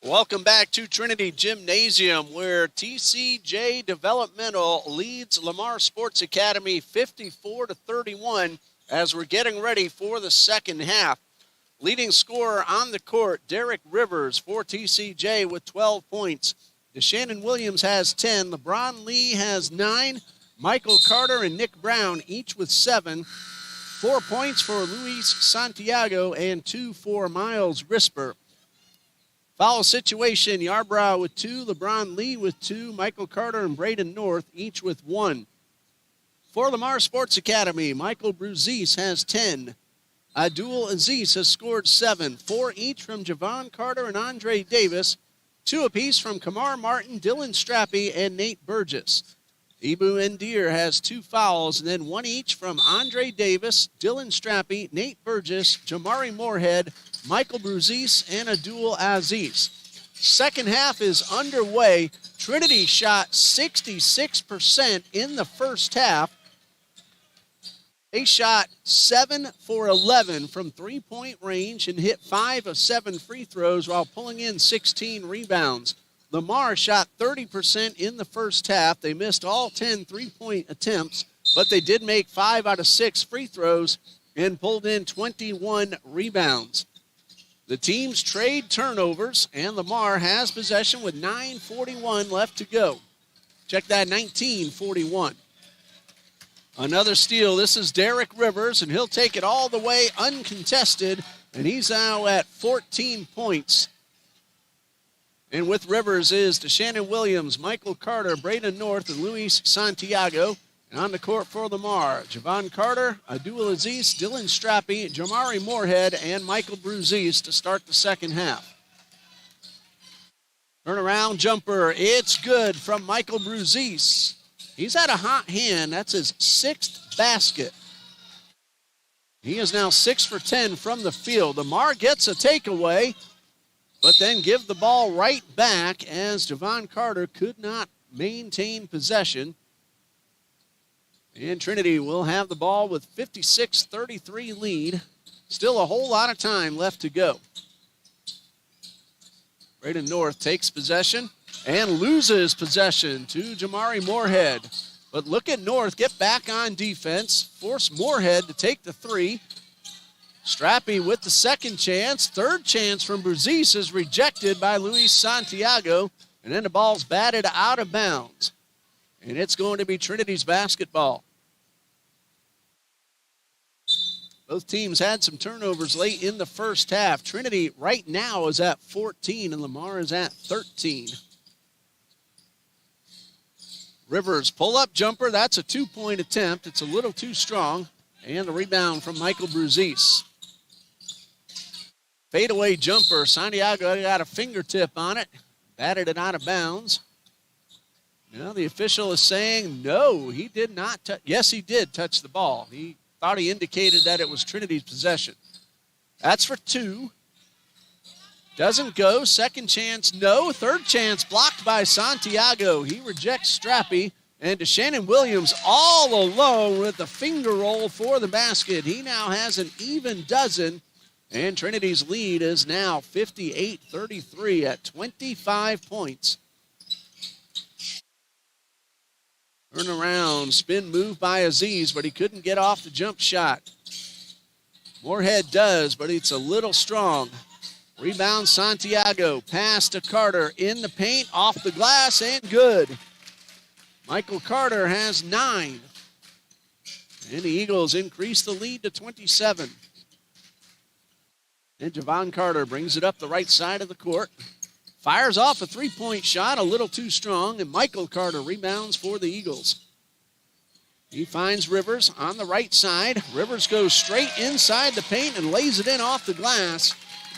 Welcome back to Trinity Gymnasium, where TCJ Developmental leads Lamar Sports Academy 54-31 as we're getting ready for the second half. Leading scorer on the court, Derek Rivers for TCJ with 12 points. DeShannon Williams has 10. LeBron Lee has 9. Michael Carter and Nick Brown each with 7. 4 points for Luis Santiago and 2 for Miles Risper. Foul situation, Yarbrough with 2, LeBron Lee with 2, Michael Carter and Braden North each with 1. For Lamar Sports Academy, Michael Bruzis has 10. Abdul Aziz has scored 7, 4 each from Javon Carter and Andre Davis, 2 apiece from Kamar Martin, Dylan Strappy, and Nate Burgess. Ibu Ndir has 2 fouls, and then 1 each from Andre Davis, Dylan Strappy, Nate Burgess, Jamari Moorhead, Michael Bruzis, and Abdul Aziz. Second half is underway. Trinity shot 66% in the first half. They shot 7 for 11 from three-point range and hit 5 of 7 free throws while pulling in 16 rebounds. Lamar shot 30% in the first half. They missed all 10 three-point attempts, but they did make 5 out of 6 free throws and pulled in 21 rebounds. The teams trade turnovers, and Lamar has possession with 9:41 left to go. Check that, 19:41. Another steal. This is Derek Rivers, and he'll take it all the way uncontested, and he's now at 14 points. And with Rivers is DeShannon Williams, Michael Carter, Braden North, and Luis Santiago. And on the court for Lamar, Javon Carter, Abdul Aziz, Dylan Strappy, Jamari Moorhead, and Michael Bruzis to start the second half. Turnaround jumper. It's good from Michael Bruzis. He's had a hot hand. That's his 6th basket. He is now 6 for 10 from the field. Lamar gets a takeaway, but then give the ball right back as Javon Carter could not maintain possession. And Trinity will have the ball with 56-33 lead. Still a whole lot of time left to go. Braden North takes possession and loses possession to Jamari Moorhead. But look at North get back on defense, force Moorhead to take the 3. Strappy with the second chance. Third chance from Bruzis is rejected by Luis Santiago. And then the ball's batted out of bounds. And it's going to be Trinity's basketball. Both teams had some turnovers late in the first half. Trinity right now is at 14 and Lamar is at 13. Rivers pull-up jumper. That's a 2-point attempt. It's a little too strong. And the rebound from Michael Bruzis. Fadeaway jumper. Santiago got a fingertip on it. Batted it out of bounds. Now the official is saying no, he did not touch. Yes, he did touch the ball. He thought he indicated that it was Trinity's possession. That's for 2. Doesn't go. Second chance, no. Third chance blocked by Santiago. He rejects Strappy. And DeShannon Williams all alone with the finger roll for the basket. He now has an even dozen. And Trinity's lead is now 58-33 at 25 points. Turn around, spin move by Aziz, but he couldn't get off the jump shot. Moorhead does, but it's a little strong. Rebound Santiago, pass to Carter in the paint, off the glass, and good. Michael Carter has 9. And the Eagles increase the lead to 27. And Javon Carter brings it up the right side of the court. Fires off a 3-point shot, a little too strong, and Michael Carter rebounds for the Eagles. He finds Rivers on the right side. Rivers goes straight inside the paint and lays it in off the glass.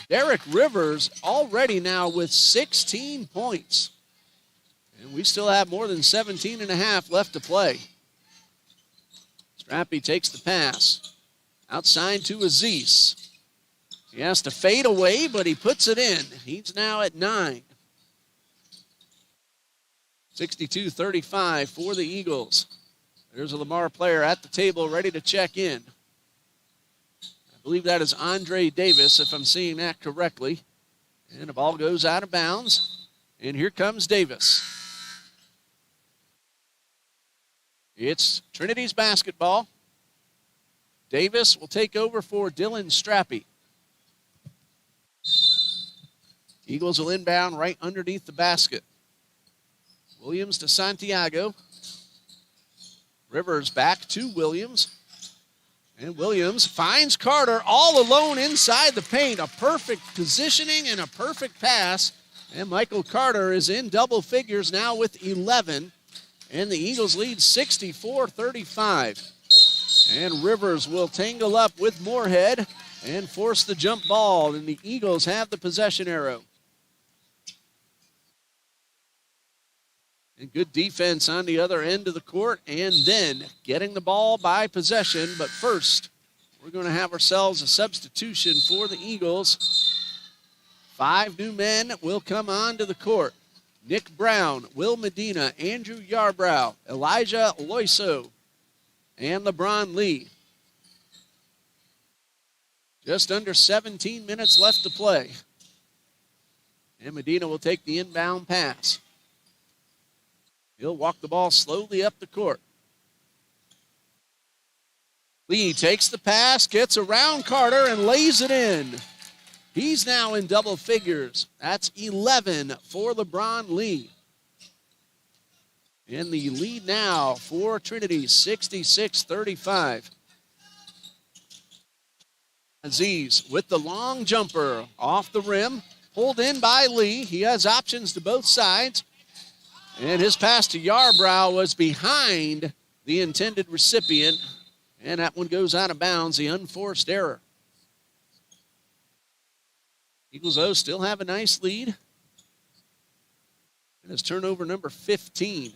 Derek Rivers already now with 16 points. And we still have more than 17 and a half left to play. Strappy takes the pass. Outside to Aziz. He has to fade away, but he puts it in. He's now at 9. 62-35 for the Eagles. There's a Lamar player at the table ready to check in. I believe that is Andre Davis, if I'm seeing that correctly. And the ball goes out of bounds. And here comes Davis. It's Trinity's basketball. Davis will take over for Dylan Strappy. Eagles will inbound right underneath the basket. Williams to Santiago. Rivers back to Williams. And Williams finds Carter all alone inside the paint. A perfect positioning and a perfect pass. And Michael Carter is in double figures now with 11. And the Eagles lead 64-35. And Rivers will tangle up with Moorhead and force the jump ball. And the Eagles have the possession arrow. And good defense on the other end of the court, and then getting the ball by possession. But first, we're going to have ourselves a substitution for the Eagles. 5 new men will come onto the court. Nick Brown, Will Medina, Andrew Yarbrough, Elijah Loiso, and LeBron Lee. Just under 17 minutes left to play. And Medina will take the inbound pass. He'll walk the ball slowly up the court. Lee takes the pass, gets around Carter, and lays it in. He's now in double figures. That's 11 for LeBron Lee. And the lead now for Trinity, 66-35. Aziz with the long jumper off the rim. Pulled in by Lee. He has options to both sides. And his pass to Yarbrough was behind the intended recipient. And that one goes out of bounds, the unforced error. Eagles, though, still have a nice lead. And it's turnover number 15.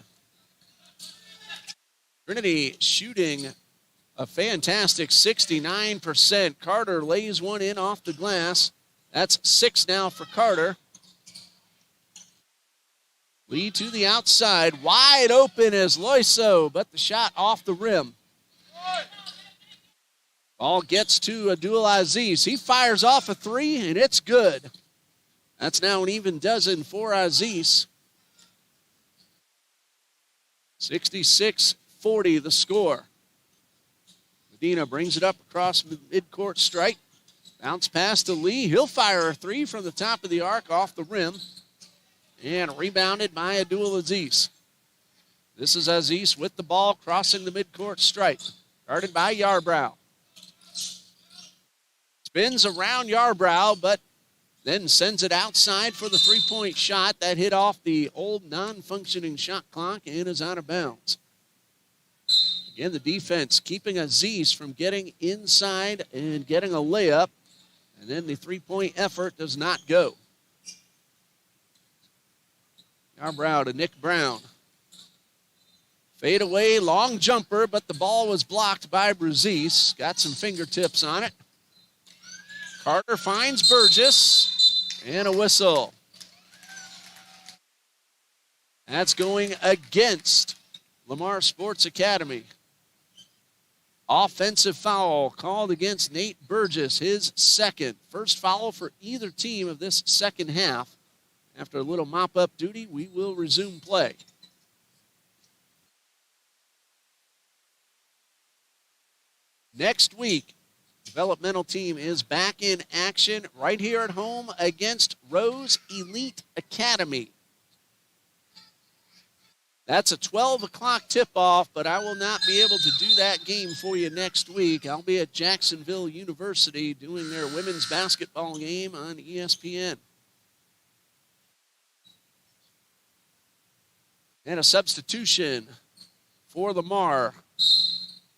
Trinity shooting a fantastic 69%. Carter lays one in off the glass. That's 6 now for Carter. Lee to the outside, wide open as Loiso, but the shot off the rim. Ball gets to Abdul Aziz. He fires off a 3, and it's good. That's now an even dozen for Aziz. 66-40 the score. Medina brings it up across midcourt stripe. Bounce pass to Lee. He'll fire a 3 from the top of the arc off the rim. And rebounded by Abdul Aziz. This is Aziz with the ball crossing the midcourt stripe. Guarded by Yarbrough. Spins around Yarbrough, but then sends it outside for the three-point shot. That hit off the old non-functioning shot clock and is out of bounds. Again, the defense keeping Aziz from getting inside and getting a layup. And then the three-point effort does not go. Yarbrough to Nick Brown. Fade away, long jumper, but the ball was blocked by Brazis. Got some fingertips on it. Carter finds Burgess, and a whistle. That's going against Lamar Sports Academy. Offensive foul called against Nate Burgess, his second. First foul for either team of this second half. After a little mop-up duty, we will resume play. Next week, developmental team is back in action right here at home against Rose Elite Academy. That's a 12 o'clock tip-off, but I will not be able to do that game for you next week. I'll be at Jacksonville University doing their women's basketball game on ESPN. And a substitution for Lamar.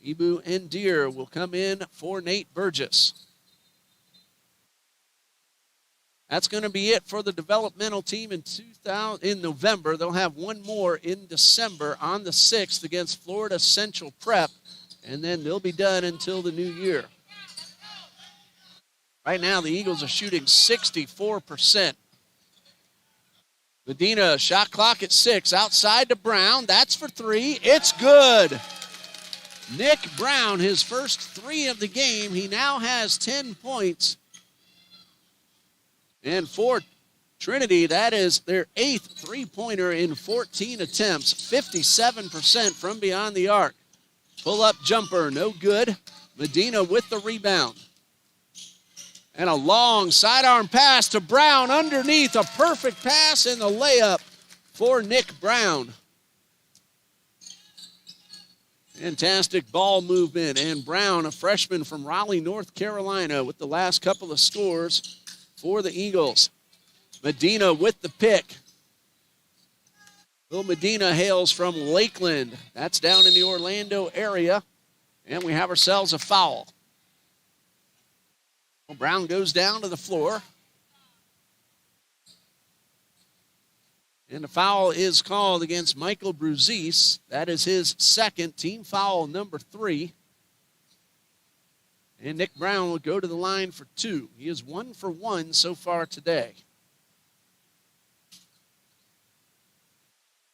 Ibu and Deere will come in for Nate Burgess. That's going to be it for the developmental team in November. They'll have one more in December on the 6th against Florida Central Prep, and then they'll be done until the new year. Right now, the Eagles are shooting 64%. Medina, shot clock at 6, outside to Brown. That's for 3. It's good. Nick Brown, his first 3 of the game. He now has 10 points. And for Trinity, that is their 8th three-pointer in 14 attempts, 57% from beyond the arc. Pull-up jumper, no good. Medina with the rebound. And a long sidearm pass to Brown underneath. A perfect pass and the layup for Nick Brown. Fantastic ball movement. And Brown, a freshman from Raleigh, North Carolina, with the last couple of scores for the Eagles. Medina with the pick. Will Medina hails from Lakeland. That's down in the Orlando area. And we have ourselves a foul. Well, Brown goes down to the floor. And the foul is called against Michael Bruzis. That is his second, team foul number 3. And Nick Brown will go to the line for 2. He is 1 for 1 so far today.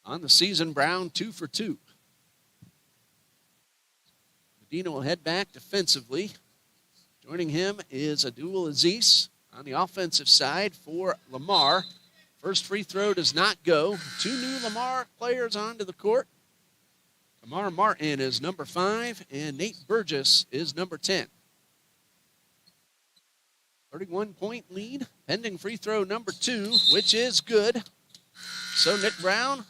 On the season, Brown 2 for 2. Medina will head back defensively. Joining him is Abdul Aziz on the offensive side for Lamar. First free throw does not go. 2 new Lamar players onto the court. Kamar Martin is number 5, and Nate Burgess is number 10. 31-point lead, pending free throw number 2, which is good. So Nick Brown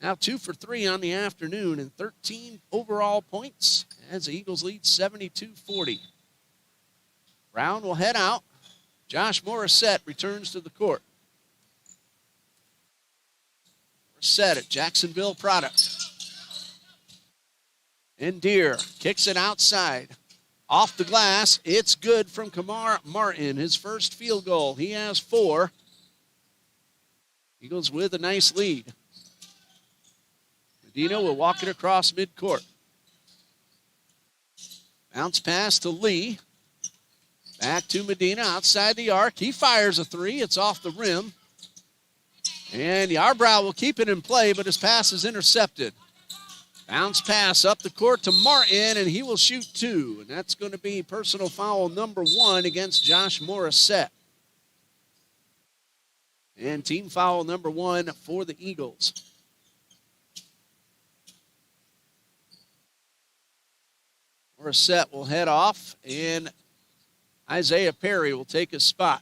now 2 for 3 on the afternoon and 13 overall points as the Eagles lead 72-40. Brown will head out. Josh Morissette returns to the court. Morissette at Jacksonville product. And Deere kicks it outside. Off the glass, it's good from Kamar Martin, his first field goal. He has 4. Eagles with a nice lead. Medina will walk it across midcourt. Bounce pass to Lee. Back to Medina outside the arc. He fires a 3. It's off the rim. And Yarbrough will keep it in play, but his pass is intercepted. Bounce pass up the court to Martin, and he will shoot 2. And that's going to be personal foul number 1 against Josh Morissette. And team foul number 1 for the Eagles. Morissette will head off, and Isaiah Perry will take his spot.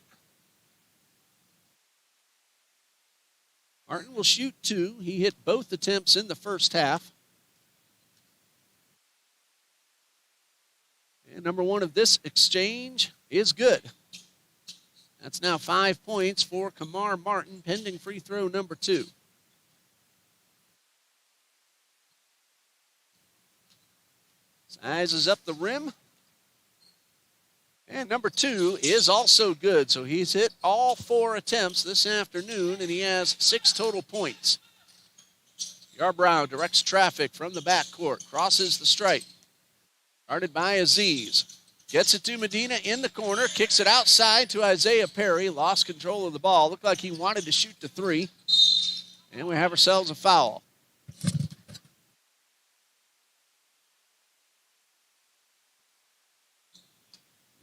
Martin will shoot 2. He hit both attempts in the first half. And number 1 of this exchange is good. That's now 5 points for Kamar Martin, pending free throw number 2. Sizes up the rim. And number 2 is also good. So he's hit all 4 attempts this afternoon, and he has 6 total points. Yarbrough directs traffic from the backcourt, crosses the stripe. Guarded by Aziz. Gets it to Medina in the corner, kicks it outside to Isaiah Perry. Lost control of the ball. Looked like he wanted to shoot the 3. And we have ourselves a foul.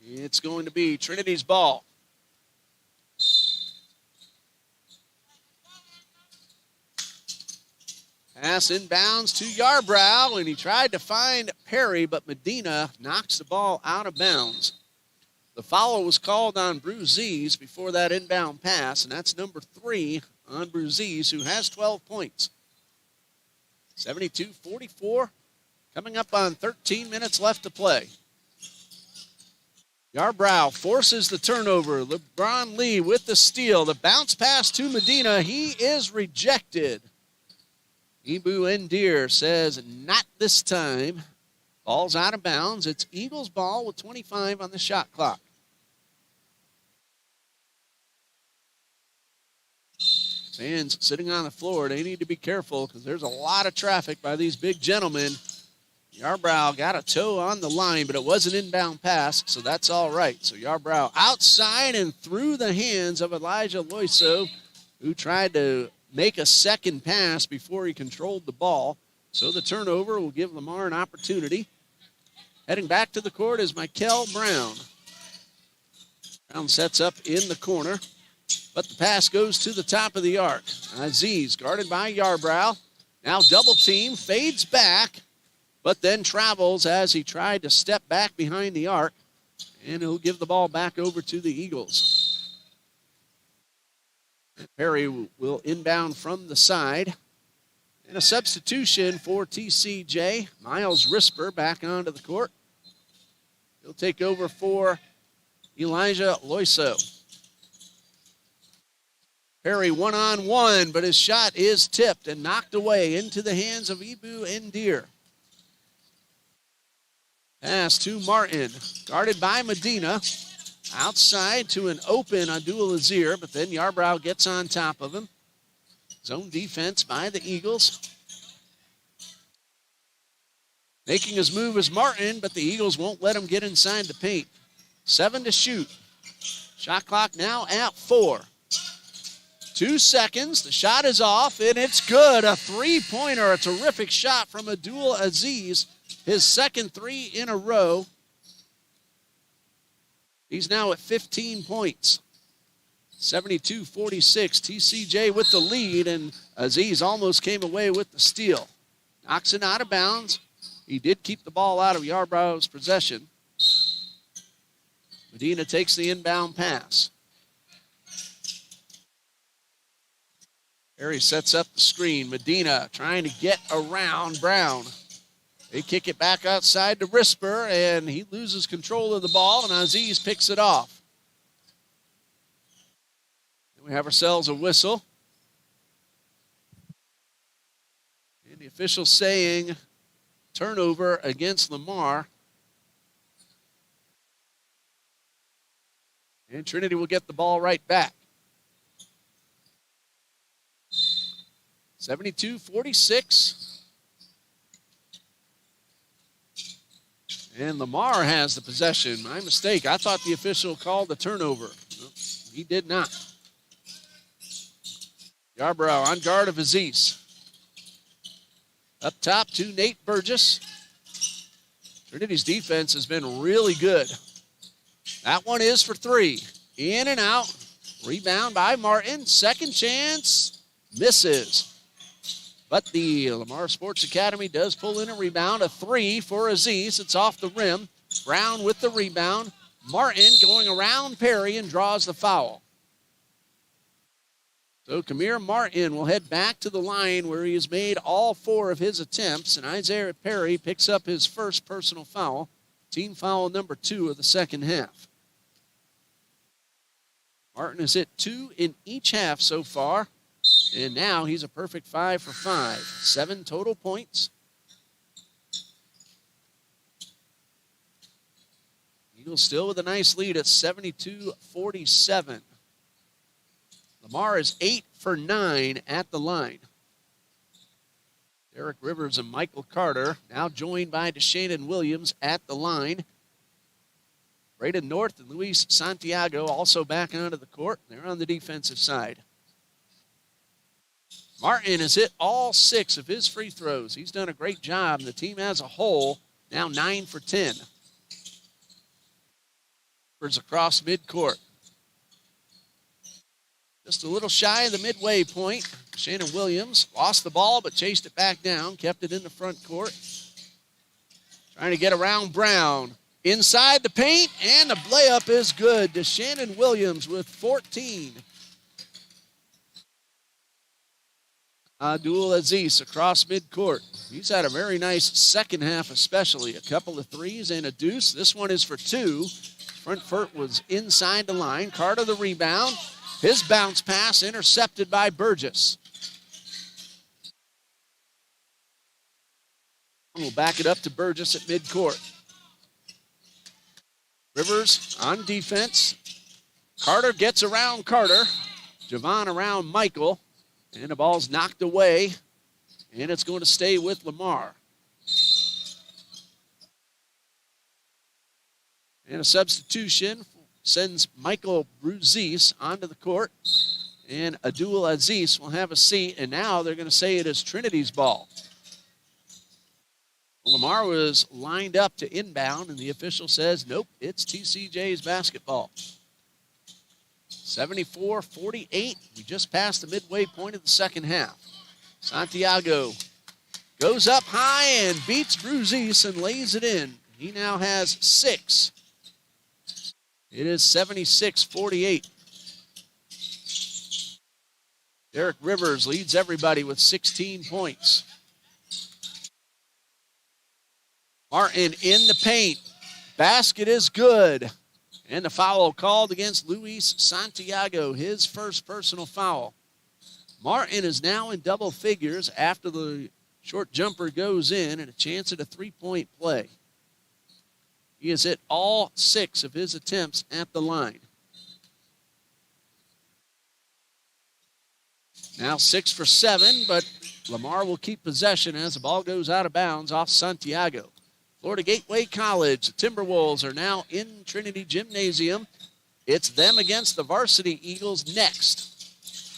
It's going to be Trinity's ball. Pass inbounds to Yarbrough, and he tried to find Perry, but Medina knocks the ball out of bounds. The foul was called on Bruzis before that inbound pass, and that's number 3 on Bruzis, who has 12 points. 72-44, coming up on 13 minutes left to play. Yarbrough forces the turnover. LeBron Lee with the steal. The bounce pass to Medina. He is rejected. Ibu Ndir says, not this time. Ball's out of bounds. It's Eagles ball with 25 on the shot clock. Fans sitting on the floor, they need to be careful because there's a lot of traffic by these big gentlemen. Yarbrough got a toe on the line, but it was an inbound pass, so that's all right. So Yarbrough outside and through the hands of Elijah Loiso, who tried to make a second pass before he controlled the ball. So the turnover will give Lamar an opportunity. Heading back to the court is Mikel Brown. Brown sets up in the corner. but the pass goes to the top of the arc. Aziz guarded by Yarbrough. Now double team, fades back, but then travels as he tried to step back behind the arc, and he'll give the ball back over to the Eagles. Perry will inbound from the side. And a substitution for TCJ. Miles Risper back onto the court. He'll take over for Elijah Loiso. Perry one-on-one, but his shot is tipped and knocked away into the hands of Ibu Ndir. Pass to Martin, guarded by Medina. Outside to an open Abdul Azir, but then Yarbrough gets on top of him. Zone defense by the Eagles. Making his move is Martin, but the Eagles won't let him get inside the paint. 7 to shoot. Shot clock now at 4. 2 seconds. The shot is off, and it's good. A three-pointer. A terrific shot from Abdul Aziz. His second 3 in a row. He's now at 15 points. 72-46, TCJ with the lead, and Aziz almost came away with the steal. Knocks it out of bounds. He did keep the ball out of Yarbrough's possession. Medina takes the inbound pass. Perry sets up the screen. Medina trying to get around Brown. They kick it back outside to Risper, and he loses control of the ball, and Aziz picks it off. We have ourselves a whistle. And the official saying turnover against Lamar. And Trinity will get the ball right back. 72-46. And Lamar has the possession. My mistake. I thought the official called the turnover. No, he did not. Yarbrough on guard of Aziz. Up top to Nate Burgess. Trinity's defense has been really good. That one is for 3. In and out. Rebound by Martin. Second chance. Misses. But the Lamar Sports Academy does pull in a rebound. A 3 for Aziz. It's off the rim. Brown with the rebound. Martin going around Perry and draws the foul. So Kamir Martin will head back to the line where he has made all 4 of his attempts, and Isaiah Perry picks up his first personal foul, team foul number 2 of the second half. Martin has hit 2 in each half so far, and now he's a perfect 5 for 5. 7 total points. Eagles still with a nice lead at 72-47. Lamar is 8 for 9 at the line. Derek Rivers and Michael Carter now joined by DeShannon Williams at the line. Braden North and Luis Santiago also back onto the court. They're on the defensive side. Martin has hit all 6 of his free throws. He's done a great job. The team as a whole now 9 for 10. Rivers across midcourt. Just a little shy of the midway point. Shannon Williams lost the ball but chased it back down, kept it in the front court. Trying to get around Brown. Inside the paint, and the layup is good to Shannon Williams with 14. Abdul Aziz across midcourt. He's had a very nice second half especially. A couple of threes and a deuce. This one is for 2. Front foot was inside the line. Carter the rebound. His bounce pass intercepted by Burgess. We'll back it up to Burgess at midcourt. Rivers on defense. Carter gets around Carter. Javon around Michael. And the ball's knocked away. And it's going to stay with Lamar. And a substitution sends Michael Bruzis onto the court. And Abdul Aziz will have a seat. And now they're going to say it is Trinity's ball. Lamar was lined up to inbound, and the official says, nope, it's TCJ's basketball. 74-48. We just passed the midway point of the second half. Santiago goes up high and beats Bruzis and lays it in. He now has 6. It is 76-48. Derek Rivers leads everybody with 16 points. Martin in the paint. Basket is good. And the foul called against Luis Santiago, his first personal foul. Martin is now in double figures after the short jumper goes in and a chance at a three-point play. He has hit all 6 of his attempts at the line. Now 6 for 7, but Lamar will keep possession as the ball goes out of bounds off Santiago. Florida Gateway College, the Timberwolves are now in Trinity Gymnasium. It's them against the Varsity Eagles next.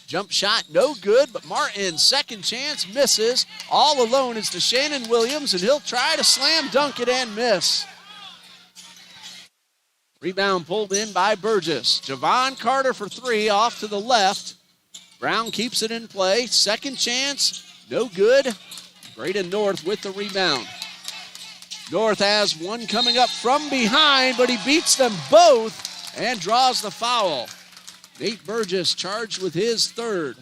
Jump shot, no good, but Martin, second chance, misses. All alone is to Shannon Williams, and he'll try to slam dunk it and miss. Rebound pulled in by Burgess. Javon Carter for 3 off to the left. Brown keeps it in play. Second chance, no good. Braden North with the rebound. North has one coming up from behind, but he beats them both and draws the foul. Nate Burgess charged with his 3rd.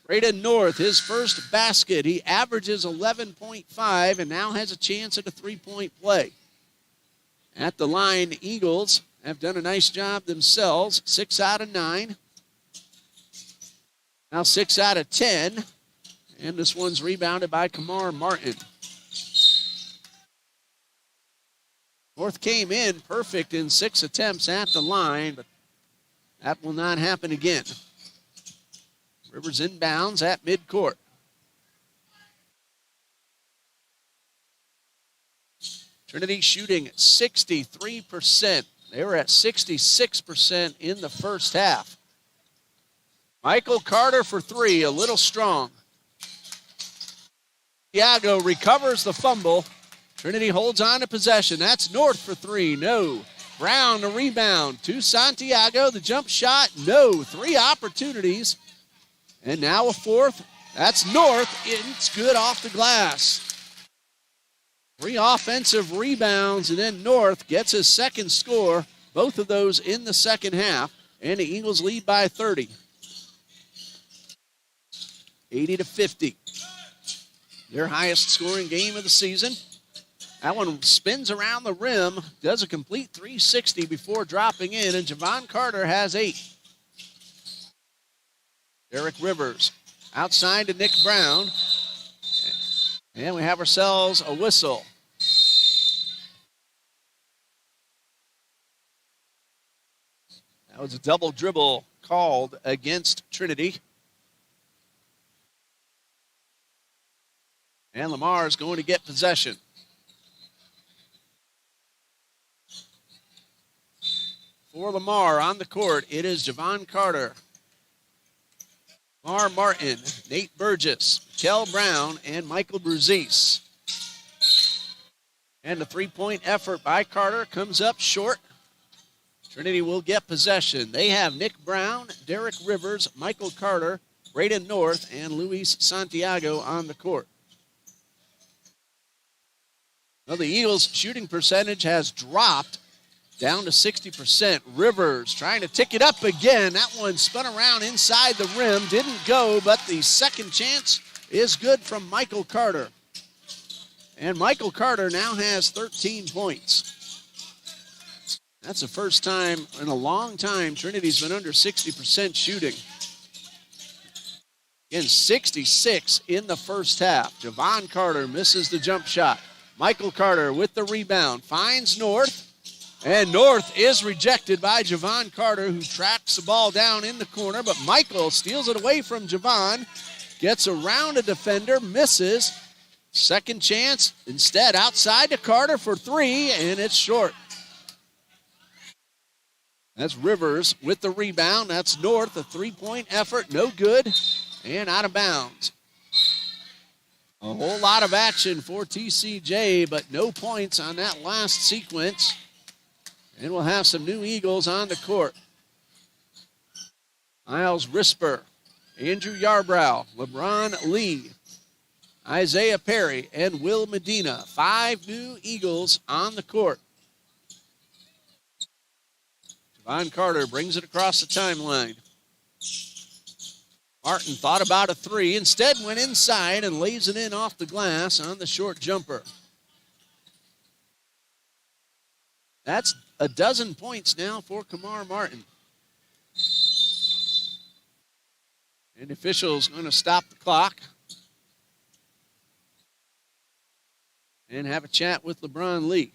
Braden North, his first basket. He averages 11.5 and now has a chance at a three-point play. At the line, Eagles have done a nice job themselves. 6 out of 9. Now 6 out of 10. And this one's rebounded by Kamar Martin. North came in perfect in 6 attempts at the line, but that will not happen again. Rivers inbounds at midcourt. Trinity shooting 63%. They were at 66% in the first half. Michael Carter for 3, a little strong. Santiago recovers the fumble. Trinity holds on to possession. That's North for 3, no. Brown the rebound to Santiago. The jump shot, no. 3 opportunities. And now a 4th. That's North. It's good off the glass. 3 offensive rebounds, and then North gets his second score. Both of those in the second half. And the Eagles lead by 30. 80-50. Their highest scoring game of the season. That one spins around the rim, does a complete 360 before dropping in, and Javon Carter has 8. Derek Rivers outside to Nick Brown. And we have ourselves a whistle. That was a double dribble called against Trinity. And Lamar is going to get possession. For Lamar on the court, it is Javon Carter, Lamar Martin, Nate Burgess, Kel Brown, and Michael Bruzis. And the three-point effort by Carter comes up short. Trinity will get possession. They have Nick Brown, Derek Rivers, Michael Carter, Braden North, and Luis Santiago on the court. Well, the Eagles' shooting percentage has dropped down to 60%. Rivers trying to tick it up again. That one spun around inside the rim. Didn't go, but the second chance is good from Michael Carter. And Michael Carter now has 13 points. That's the first time in a long time Trinity's been under 60% shooting. Again, 66 in the first half. Javon Carter misses the jump shot. Michael Carter with the rebound. Finds North. And North is rejected by Javon Carter, who tracks the ball down in the corner. But Michael steals it away from Javon. Gets around a defender. Misses. Second chance. Instead, outside to Carter for 3. And it's short. That's Rivers with the rebound. That's North. A three-point effort. No good. And out of bounds. A whole lot of action for TCJ, but no points on that last sequence. And we'll have some new Eagles on the court. Miles Risper, Andrew Yarbrough, LeBron Lee, Isaiah Perry, and Will Medina. 5 new Eagles on the court. Javon Carter brings it across the timeline. Martin thought about a 3, instead went inside and lays it in off the glass on the short jumper. That's a dozen points now for Kamar Martin. And the official's going to stop the clock and have a chat with LeBron Lee.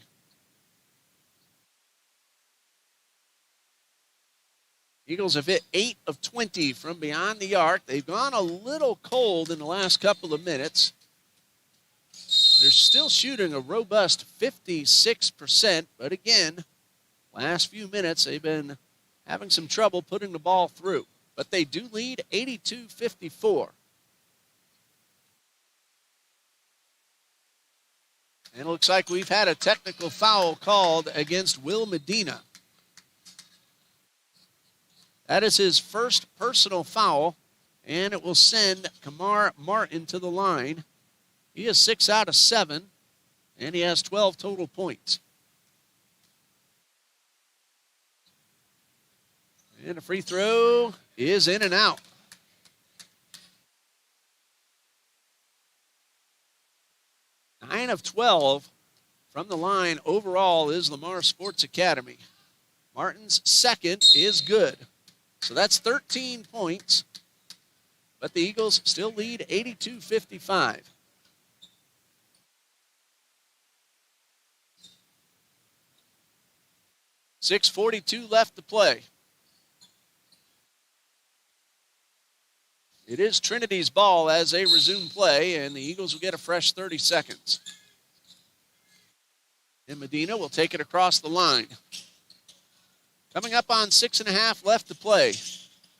Eagles have hit 8 of 20 from beyond the arc. They've gone a little cold in the last couple of minutes. They're still shooting a robust 56%, but again, last few minutes they've been having some trouble putting the ball through. But they do lead 82-54. And it looks like we've had a technical foul called against Will Medina. That is his first personal foul, and it will send Kamar Martin to the line. He is 6 out of 7, and he has 12 total points. And a free throw is in and out. Nine of 12 from the line overall is Lamar Sports Academy. Martin's second is good. So that's 13 points, but the Eagles still lead 82-55. .642 left to play. It is Trinity's ball as they resume play, and the Eagles will get a fresh 30 seconds. And Medina will take it across the line. Coming up on 6.5 left to play.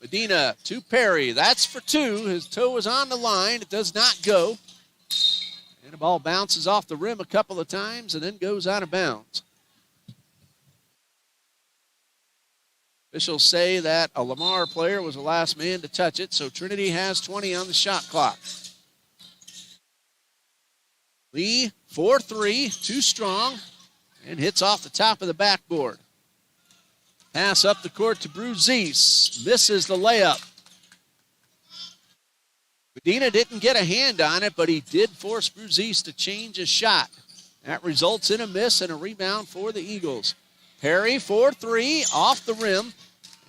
Medina to Perry. That's for 2. His toe is on the line. It does not go. And the ball bounces off the rim a couple of times and then goes out of bounds. Officials say that a Lamar player was the last man to touch it, so Trinity has 20 on the shot clock. Lee, 4-3, too strong, and hits off the top of the backboard. Pass up the court to Bruzis. Misses the layup. Medina didn't get a hand on it, but he did force Bruzis to change his shot. That results in a miss and a rebound for the Eagles. Perry, 4-3, off the rim,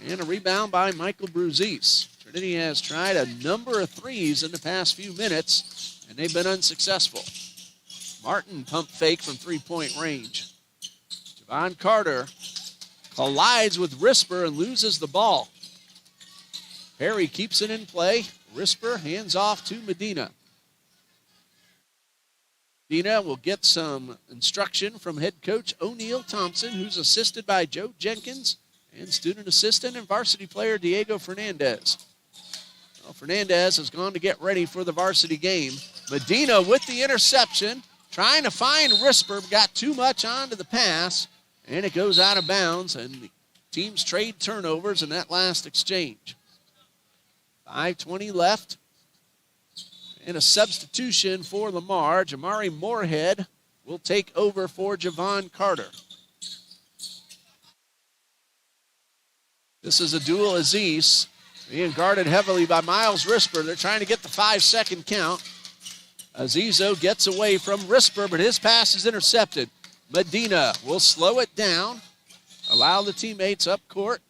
and a rebound by Michael Bruzis. Trinity has tried a number of threes in the past few minutes, and they've been unsuccessful. Martin pump fake from three-point range. Javon Carter collides with Risper and loses the ball. Perry keeps it in play. Risper hands off to Medina. Medina will get some instruction from head coach O'Neal Thompson, who's assisted by Joe Jenkins and student assistant and varsity player Diego Fernandez. Well, Fernandez has gone to get ready for the varsity game. Medina with the interception, trying to find Risper, got too much onto the pass, and it goes out of bounds, and the teams trade turnovers in that last exchange. 5:20 left. And a substitution for Lamar. Jamari Moorhead will take over for Javon Carter. This is Abdul Aziz being guarded heavily by Miles Risper. They're trying to get the 5-second count. Azizo gets away from Risper, but his pass is intercepted. Medina will slow it down, allow the teammates up court,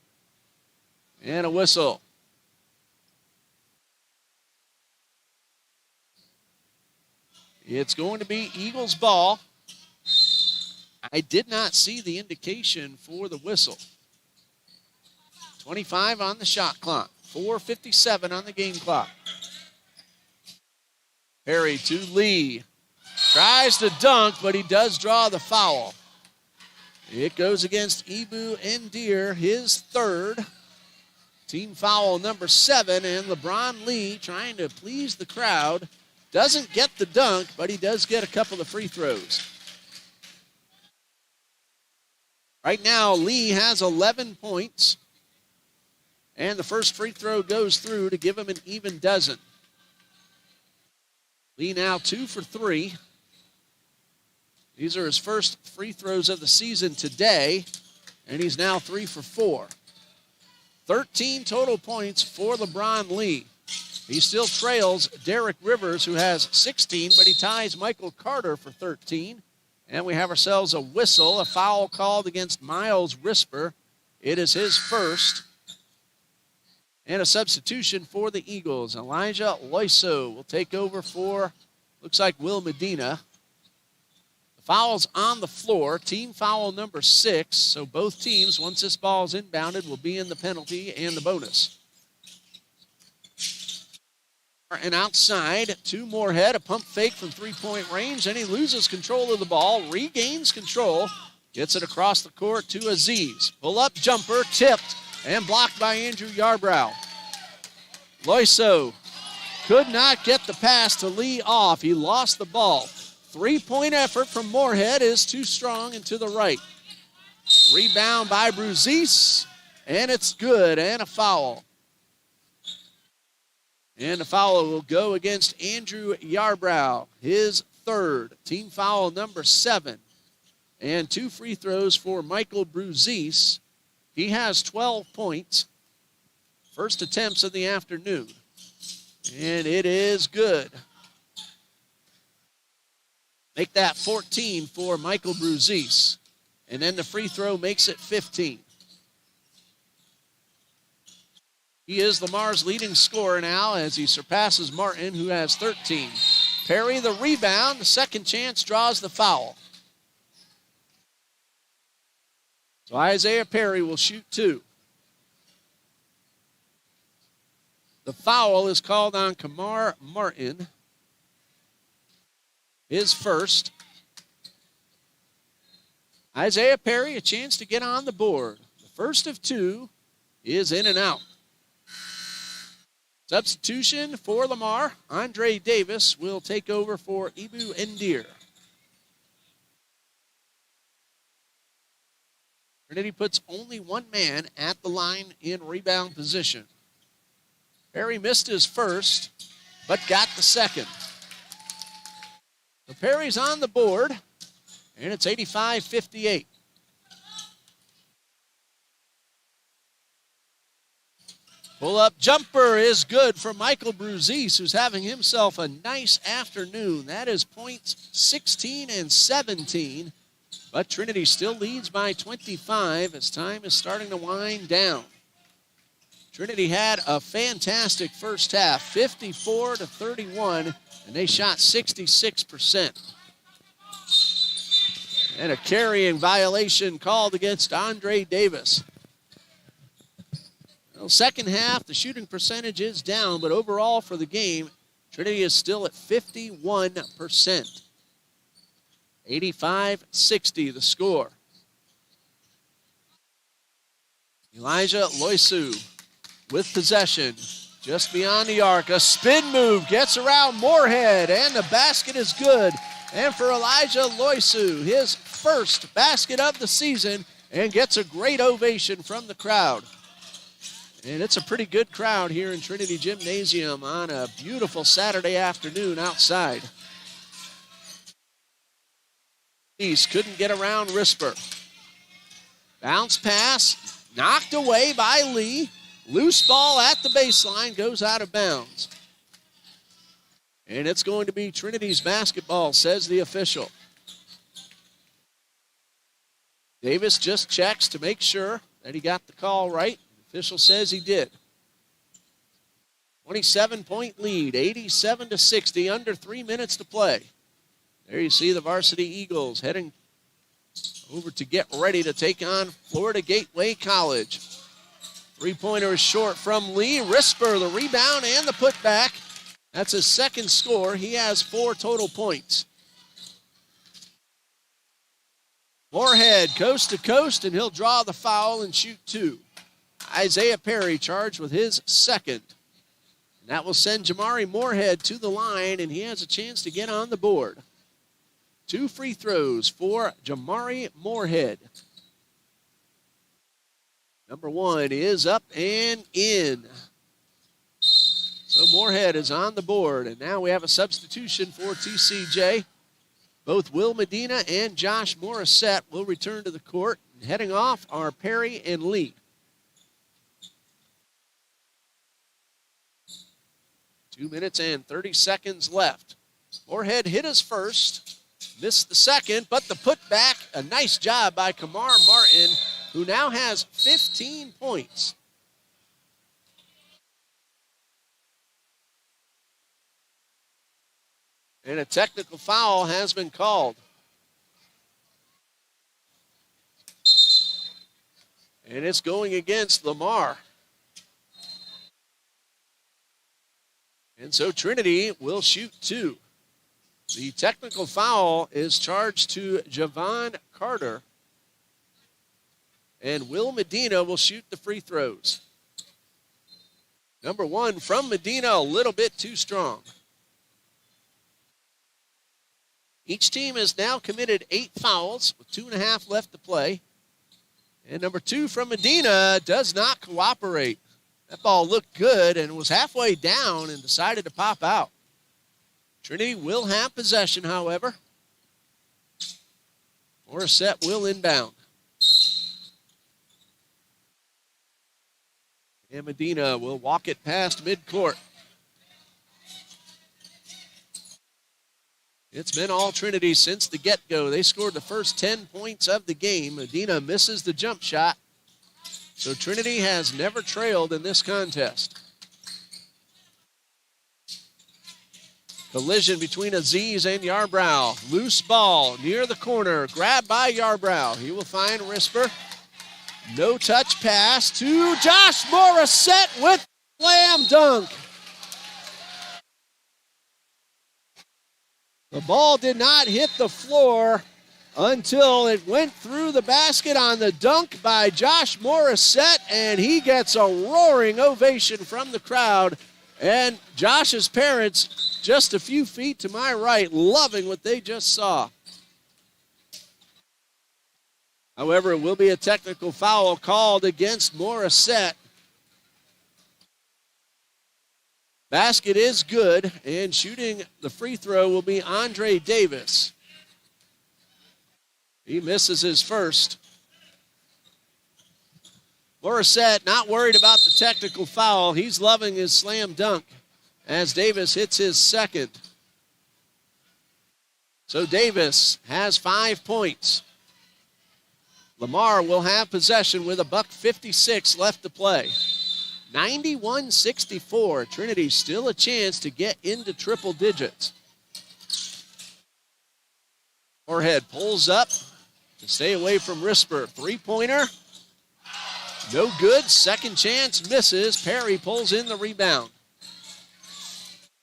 and a whistle. It's going to be Eagles ball. I did not see the indication for the whistle. 25 on the shot clock. 4:57 on the game clock. Perry to Lee. Tries to dunk, but he does draw the foul. It goes against Ibu Ndir, his third. Team foul number 7, and LeBron Lee trying to please the crowd. Doesn't get the dunk, but he does get a couple of free throws. Right now, Lee has 11 points. And the first free throw goes through to give him an even dozen. Lee now 2 for 3. These are his first free throws of the season today, and he's now 3 for 4. 13 total points for LeBron Lee. He still trails Derek Rivers, who has 16, but he ties Michael Carter for 13. And we have ourselves a whistle, a foul called against Miles Risper. It is his first. And a substitution for the Eagles. Elijah Loiso will take over for, looks like, Will Medina. The foul's on the floor, team foul number 6. So both teams, once this ball's inbounded, will be in the penalty and the bonus. And outside to Moorhead, a pump fake from three-point range, and he loses control of the ball, regains control, gets it across the court to Aziz. Pull-up jumper, tipped, and blocked by Andrew Yarbrough. Loiso could not get the pass to Lee off. He lost the ball. Three-point effort from Moorhead is too strong and to the right. Rebound by Bruzis, and it's good, and a foul. And the foul will go against Andrew Yarbrough, his third, team foul number 7. And 2 free throws for Michael Bruzis. He has 12 points. First attempts of the afternoon. And it is good. Make that 14 for Michael Bruzis. And then the free throw makes it 15. He is Lamar's leading scorer now as he surpasses Martin, who has 13. Perry the rebound. The second chance draws the foul. So Isaiah Perry will shoot 2. The foul is called on Kamar Martin. His first. Isaiah Perry, a chance to get on the board. The first of 2 is in and out. Substitution for Lamar. Andre Davis will take over for Ibu Endir. Trinity puts only one man at the line in rebound position. Perry missed his first, but got the second. So Perry's on the board, and it's 85-58. Pull-up jumper is good for Michael Bruzis, who's having himself a nice afternoon. That is points 16 and 17. But Trinity still leads by 25 as time is starting to wind down. Trinity had a fantastic first half, 54-31, and they shot 66%. And a carrying violation called against Andre Davis. Well, second half, the shooting percentage is down, but overall for the game, Trinity is still at 51%. 85-60 the score. Elijah Loisu with possession just beyond the arc. A spin move gets around Moorhead, and the basket is good. And for Elijah Loisu, his first basket of the season, and gets a great ovation from the crowd. And it's a pretty good crowd here in Trinity Gymnasium on a beautiful Saturday afternoon outside. East couldn't get around Risper. Bounce pass, knocked away by Lee. Loose ball at the baseline, goes out of bounds. And it's going to be Trinity's basketball, says the official. Davis just checks to make sure that he got the call right. The official says he did. 27-point lead, 87-60, under 3 minutes to play. There you see the varsity Eagles heading over to get ready to take on Florida Gateway College. Three-pointer is short from Lee. Risper, the rebound and the putback. That's his second score. He has 4 total points. Moorhead coast to coast, and he'll draw the foul and shoot 2. Isaiah Perry charged with his second. And that will send Jamari Moorhead to the line, and he has a chance to get on the board. 2 free throws for Jamari Moorhead. Number 1 is up and in. So Moorhead is on the board, and now we have a substitution for TCJ. Both Will Medina and Josh Morissette will return to the court. And heading off are Perry and Lee. 2 minutes and 30 seconds left. Moorhead hit us first, missed the second, but the putback, a nice job by Kamar Martin, who now has 15 points. And a technical foul has been called. And it's going against Lamar. And so Trinity will shoot 2. The technical foul is charged to Javon Carter. And Will Medina will shoot the free throws. Number 1 from Medina, a little bit too strong. Each team has now committed 8 fouls with 2.5 left to play. And number 2 from Medina does not cooperate. That ball looked good and was halfway down and decided to pop out. Trinity will have possession, however. Morissette will inbound. And Medina will walk it past midcourt. It's been all Trinity since the get-go. They scored the first 10 points of the game. Medina misses the jump shot. So Trinity has never trailed in this contest. Collision between Aziz and Yarbrough. Loose ball near the corner. Grabbed by Yarbrough. He will find Risper. No touch pass to Josh Morissette with slam dunk. The ball did not hit the floor until it went through the basket on the dunk by Josh Morissette, and he gets a roaring ovation from the crowd. And Josh's parents, just a few feet to my right, loving what they just saw. However, it will be a technical foul called against Morissette. Basket is good, and shooting the free throw will be Andre Davis. He misses his first. Morissette not worried about the technical foul. He's loving his slam dunk as Davis hits his second. So Davis has 5 points. Lamar will have possession with $1:56 left to play. 91-64. Trinity still a chance to get into triple digits. Moorhead pulls up to stay away from Risper. Three-pointer. No good. Second chance misses. Perry pulls in the rebound.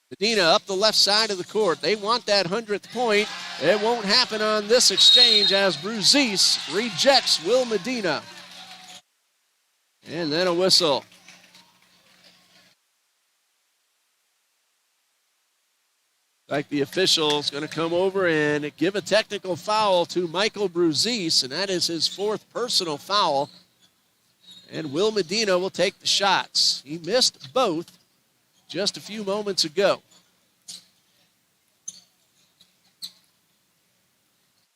Medina up the left side of the court. They want that 100th point. It won't happen on this exchange as Bruzis rejects Will Medina. And then a whistle. Like the official's going to come over and give a technical foul to Michael Bruzis, and that is his 4th personal foul. And Will Medina will take the shots. He missed both just a few moments ago.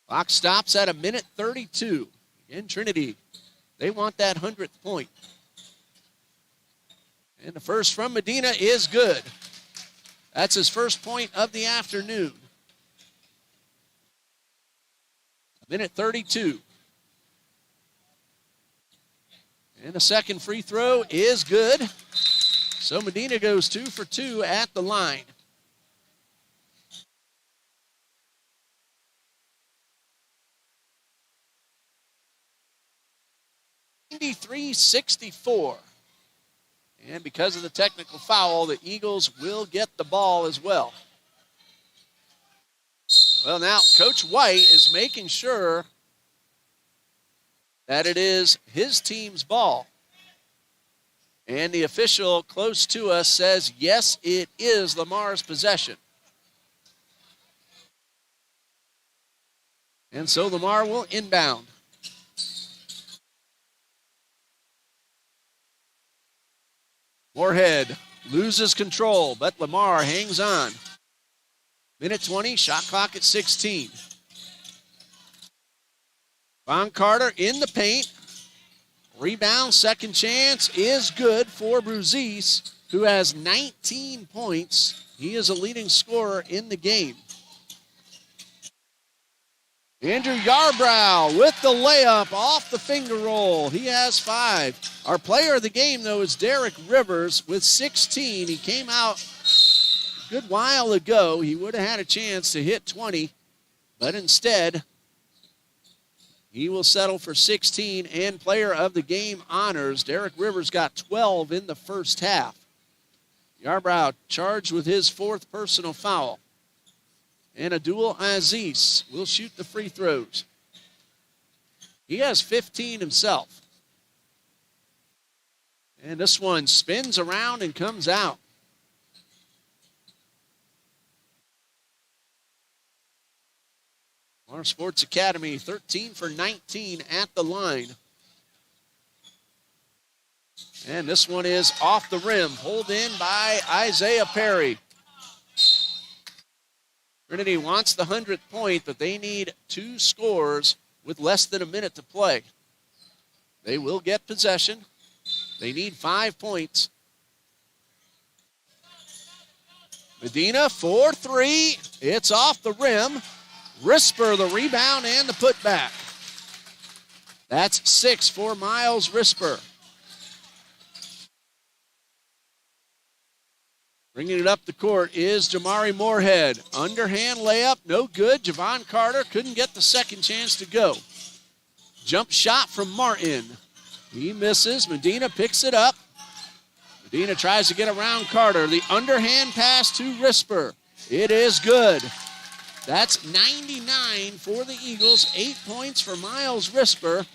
Clock stops at 1:32. Again, Trinity, they want that 100th point. And the first from Medina is good. That's his first point of the afternoon. 1:32. And the second free throw is good. So Medina goes 2 for 2 at the line. (93-64). And because of the technical foul, the Eagles will get the ball as well. Well, now Coach White is making sure that it is his team's ball. And the official close to us says, yes, it is Lamar's possession. And so Lamar will inbound. Moorhead loses control, but Lamar hangs on. Minute 20, shot clock at 16. Von Carter in the paint. Rebound, second chance is good for Bruzis, who has 19 points. He is a leading scorer in the game. Andrew Yarbrough with the layup off the finger roll. He has 5. Our player of the game, though, is Derek Rivers with 16. He came out a good while ago. He would have had a chance to hit 20, but instead, he will settle for 16 and player of the game honors. Derek Rivers got 12 in the first half. Yarbrough charged with his 4th personal foul. And Abdul Aziz will shoot the free throws. He has 15 himself. And this one spins around and comes out. Our Sports Academy 13 for 19 at the line. And this one is off the rim, pulled in by Isaiah Perry. Trinity wants the 100th point, but they need 2 scores with less than a minute to play. They will get possession. They need 5 points. Medina for 3. It's off the rim. Risper the rebound and the putback. That's 6 for Miles Risper. Bringing it up the court is Jamari Moorhead. Underhand layup, no good. Javon Carter couldn't get the second chance to go. Jump shot from Martin. He misses. Medina picks it up. Medina tries to get around Carter. The underhand pass to Risper. It is good. That's 99 for the Eagles. 8 points for Miles Risper.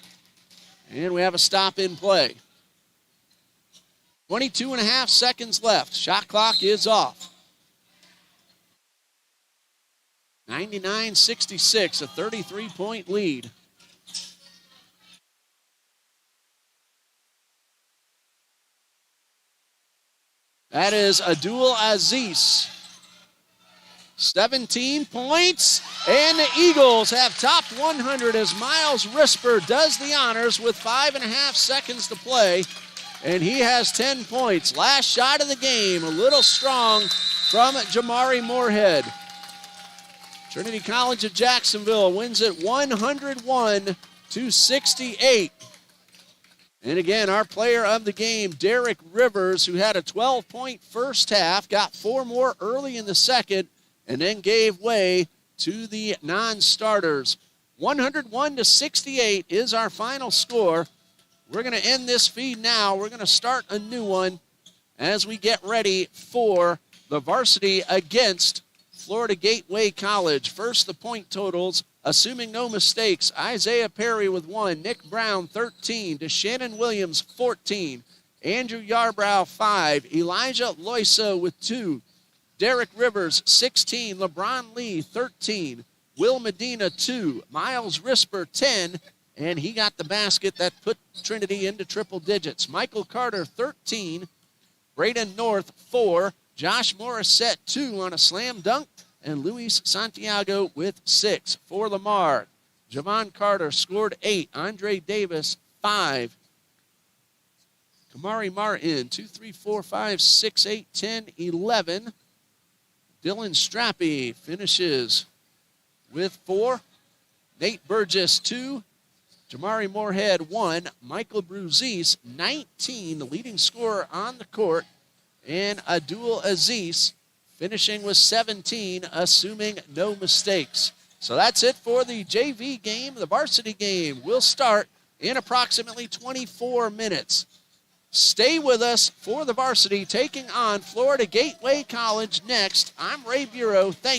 And we have a stop in play. 22 and a half seconds left. Shot clock is off. 99-66, a 33-point lead. That is Abdul Aziz. 17 points, and the Eagles have topped 100 as Miles Risper does the honors with 5.5 seconds to play. And he has 10 points. Last shot of the game, a little strong from Jamari Moorhead. Trinity College of Jacksonville wins it 101-68. And again, our player of the game, Derek Rivers, who had a 12-point first half, got 4 more early in the second, and then gave way to the non-starters. 101-68 is our final score. We're going to end this feed now. We're going to start a new one as we get ready for the varsity against Florida Gateway College. First, the point totals, assuming no mistakes. Isaiah Perry with 1, Nick Brown 13, DeShannon Williams 14, Andrew Yarbrough 5, Elijah Loiso with 2, Derek Rivers 16, LeBron Lee 13, Will Medina 2, Miles Risper 10, and he got the basket that put Trinity into triple digits. Michael Carter, 13. Braden North, 4. Josh Morissette, 2 on a slam dunk. And Luis Santiago with 6. For Lamar, Javon Carter scored 8. Andre Davis, 5. Kamari Martin, 2, 3, 4, 5, 6, 8, 10, 11. Dylan Strappy finishes with 4. Nate Burgess, 2. Jamari Moorhead, 1. Michael Bruzis, 19, the leading scorer on the court. And Abdul Aziz finishing with 17, assuming no mistakes. So that's it for the JV game. The varsity game will start in approximately 24 minutes. Stay with us for the varsity taking on Florida Gateway College next. I'm Ray Bureau. Thank you.